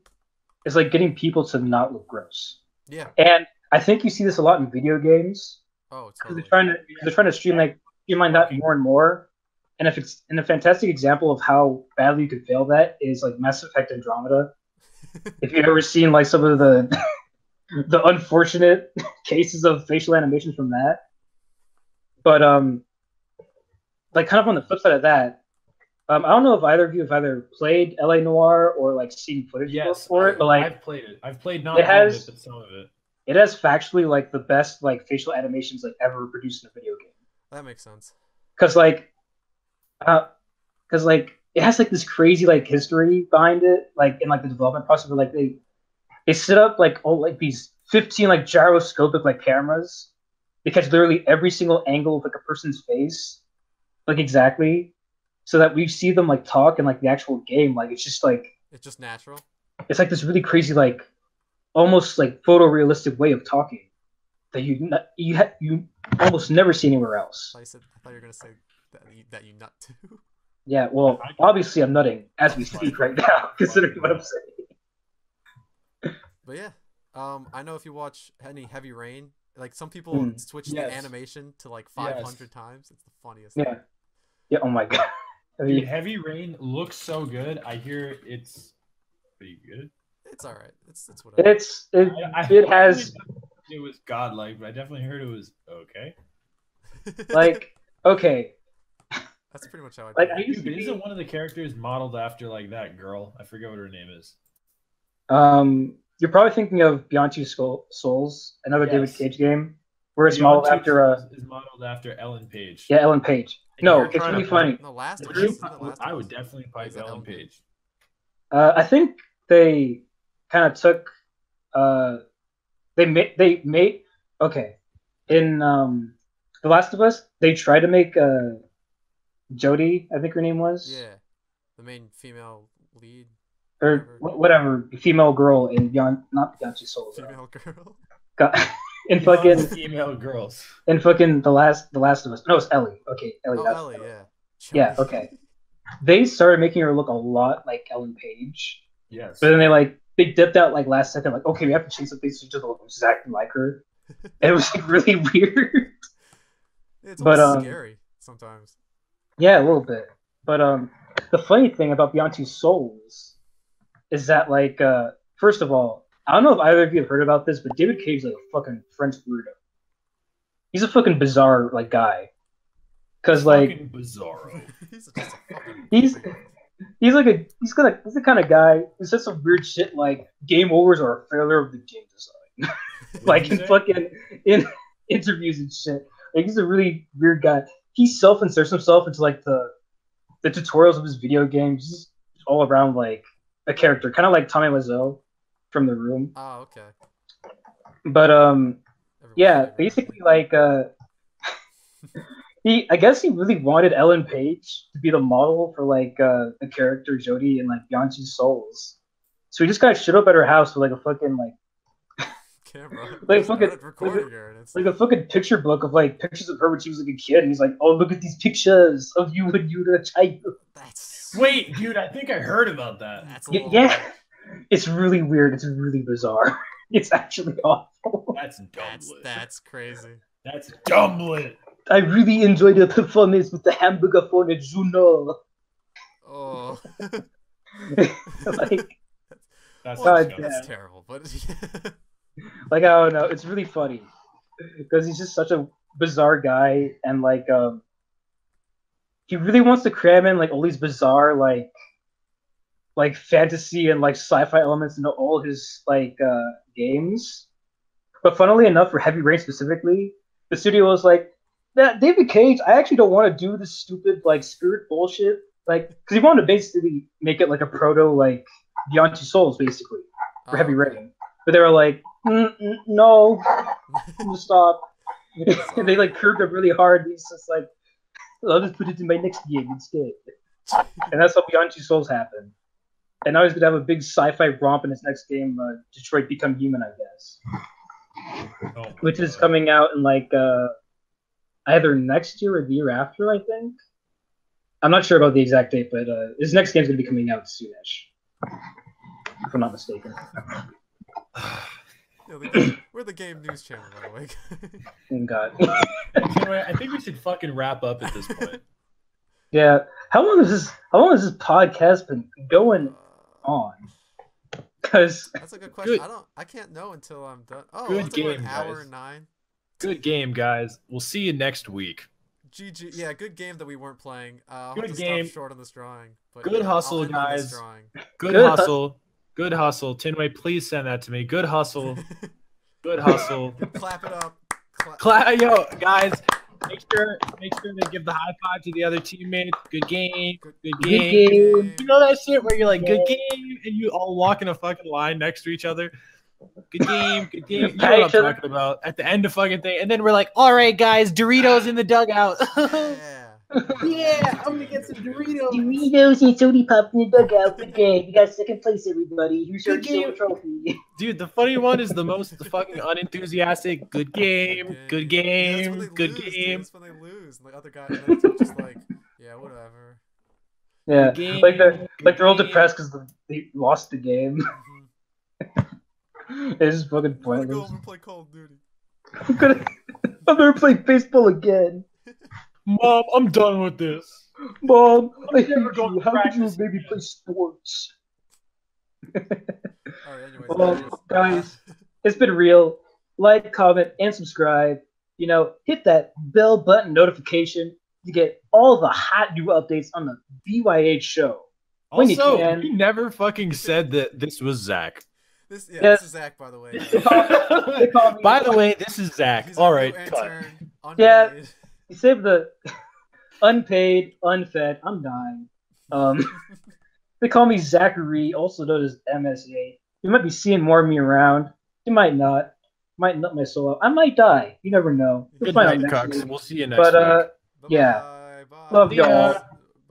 B: is like getting people to not look gross.
C: Yeah.
B: And I think you see this a lot in video games.
C: Oh, totally.
B: They're trying to stream like you mind that more and more. And if it's a fantastic example of how badly you could fail that is like Mass Effect Andromeda. If you've ever seen like some of the the unfortunate cases of facial animations from that, but like kind of on the flip side of that, I don't know if either of you have either played LA Noire or like seen footage for it, but like
A: I've played it. I've played not all of it, but some of it.
B: It has factually like the best like facial animations like ever produced in a video game.
C: That makes sense.
B: Because it has like this crazy like history behind it, like in like the development process where like they set up like these 15 like gyroscopic like cameras. They catch literally every single angle of like a person's face, like exactly, so that we see them like talk in like the actual game. Like it's just
C: natural.
B: It's like this really crazy like almost like photorealistic way of talking that you almost never see anywhere else.
C: I thought you were gonna say that you nut too.
B: Yeah, well, obviously I'm nutting as we speak right now, considering what I'm saying.
C: But yeah, I know if you watch any Heavy Rain, like some people switch the animation to like 500 times. It's the funniest.
B: Yeah.
C: Thing.
B: Yeah. Oh my god.
A: Dude, Heavy Rain looks so good. I hear it's pretty good.
C: It's all right. It's whatever.
B: It has.
A: It was godlike, but I definitely heard it was okay.
B: Like okay.
C: That's pretty much how I.
B: Like
C: I
B: used to
A: isn't one of the characters modeled after like that girl? I forget what her name is.
B: You're probably thinking of Beyond Two Souls, another David Cage game, where it's
A: Beyond
B: modeled after
A: is modeled after Ellen Page.
B: Yeah, Ellen Page. No, it's really funny.
A: I would definitely pipe Ellen Page.
B: I think they kind of took. They made okay. In The Last of Us, they tried to make Jodie, I think her name was.
C: Yeah, the main female lead.
B: Or whatever, female girl in Beyond, not Beyond Two Souls.
C: Female girl.
B: In fucking
A: female girls.
B: In fucking the last of Us. No, it's Ellie. Okay, Ellie.
C: Oh, Ellie, yeah.
B: Yeah, okay. They started making her look a lot like Ellen Page.
A: Yes.
B: But then they dipped out like last second, like, okay, we have to change something so she doesn't look exactly like her. And it was like really weird.
C: It's almost scary sometimes.
B: Yeah, a little bit. But the funny thing about Beyond Two Souls is that first of all, I don't know if either of you have heard about this, but David Cage is like a fucking French weirdo. He's a fucking bizarre guy. Cause
A: fucking bizarro.
B: he's the kind of guy who says some weird shit like game overs are a failure of the game design. Like in interviews and shit. Like he's a really weird guy. He self-inserts himself into like the tutorials of his video games, just all around like a character, kind of like Tommy Wiseau from The Room.
C: Oh, okay.
B: But yeah, basically I guess he really wanted Ellen Page to be the model for the character Jodie in like Beyond Two Souls. So he just got shit up at her house with like a fucking
C: camera,
B: like a fucking picture book of like pictures of her when she was like a kid, and he's like, "Oh, look at these pictures of you when you were a child."
A: Wait, dude, I think I heard about that.
B: Yeah, it's really weird. It's really bizarre. It's actually awful.
A: That's dumblit.
C: That's crazy.
A: That's dumblit.
B: I really enjoyed the performance with the hamburger for the Juno.
C: Oh.
A: That's
C: terrible, but
B: I don't know. It's really funny because he's just such a bizarre guy, and he really wants to cram in all these bizarre like fantasy and sci-fi elements into all his games. But funnily enough, for Heavy Rain specifically, the studio was like, David Cage, I actually don't want to do this stupid spirit bullshit, because he wanted to basically make it like a proto Beyond Two Souls basically for Heavy Rain. But they were like, no, stop. And they curbed him really hard. He's just like, I'll just put it in my next game instead. And that's how Beyond Two Souls happened. And now he's gonna have a big sci-fi romp in his next game, Detroit Become Human, I guess, which is coming out in either next year or the year after, I think. I'm not sure about the exact date, but his next game's gonna be coming out soonish, if I'm not mistaken.
C: We're the game news channel, by the way.
B: Thank God.
A: Anyway, I think we should fucking wrap up at this point.
B: Yeah. How long has this podcast been going on? Because
C: that's a good question. I can't know until I'm done. Oh,
A: good game,
C: an hour
A: guys.
C: and 9.
A: Good game, guys. We'll see you next week.
C: GG. Yeah, good game that we weren't playing.
A: Good game.
C: Stop short on this drawing. But
A: good hustle, guys. Good
B: Good
A: hustle. Good hustle. Tinway, please send that to me. Good hustle. Good hustle.
C: Clap it up.
A: Yo, guys. Make sure to give the high five to the other teammates. Good game. Good game. You know that shit where you're like, good game, and you all walk in a fucking line next to each other. Good game. Good game. You know what I'm talking about. At the end of fucking thing. And then we're like, all right, guys, Doritos in the dugout. Yeah, I'm going to get some Doritos.
B: Doritos and soda pop in the dugout. Good game. You got second place, everybody. Here's your silver trophy.
A: Dude, the funny one is the most fucking unenthusiastic. Good game. Good game.
C: Yeah,
A: good
C: lose,
A: game.
C: That's when they lose. And the other guy is just like, yeah, whatever.
B: Yeah, they're all depressed because they lost the game. It's just fucking pointless.
C: I'm gonna go over and play Call of Duty.
B: I'm never playing baseball again.
A: Mom, I'm done with this.
B: Mom, I hate
A: never going
B: you.
A: to
B: How could you
A: practice.
B: maybe play sports?
C: Alright, anyways.
B: Well, guys, it's been real. Like, comment, and subscribe. You know, hit that bell button notification to get all the hot new updates on the BYH show.
A: Also, we never fucking said that this was Zach.
C: This is Zach, by the way.
A: By the way, this is Zach.
C: He's
A: all right, cut.
B: Yeah, you saved the unpaid, unfed. I'm dying. They call me Zachary, also known as MSA. You might be seeing more of me around. You might not. Might nut my soul out. I might die. You never know.
A: Good night, Cucks. We'll see you next week.
B: Yeah.
C: Bye.
B: Love y'all.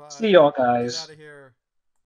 B: See y'all, guys.
C: Get out of here.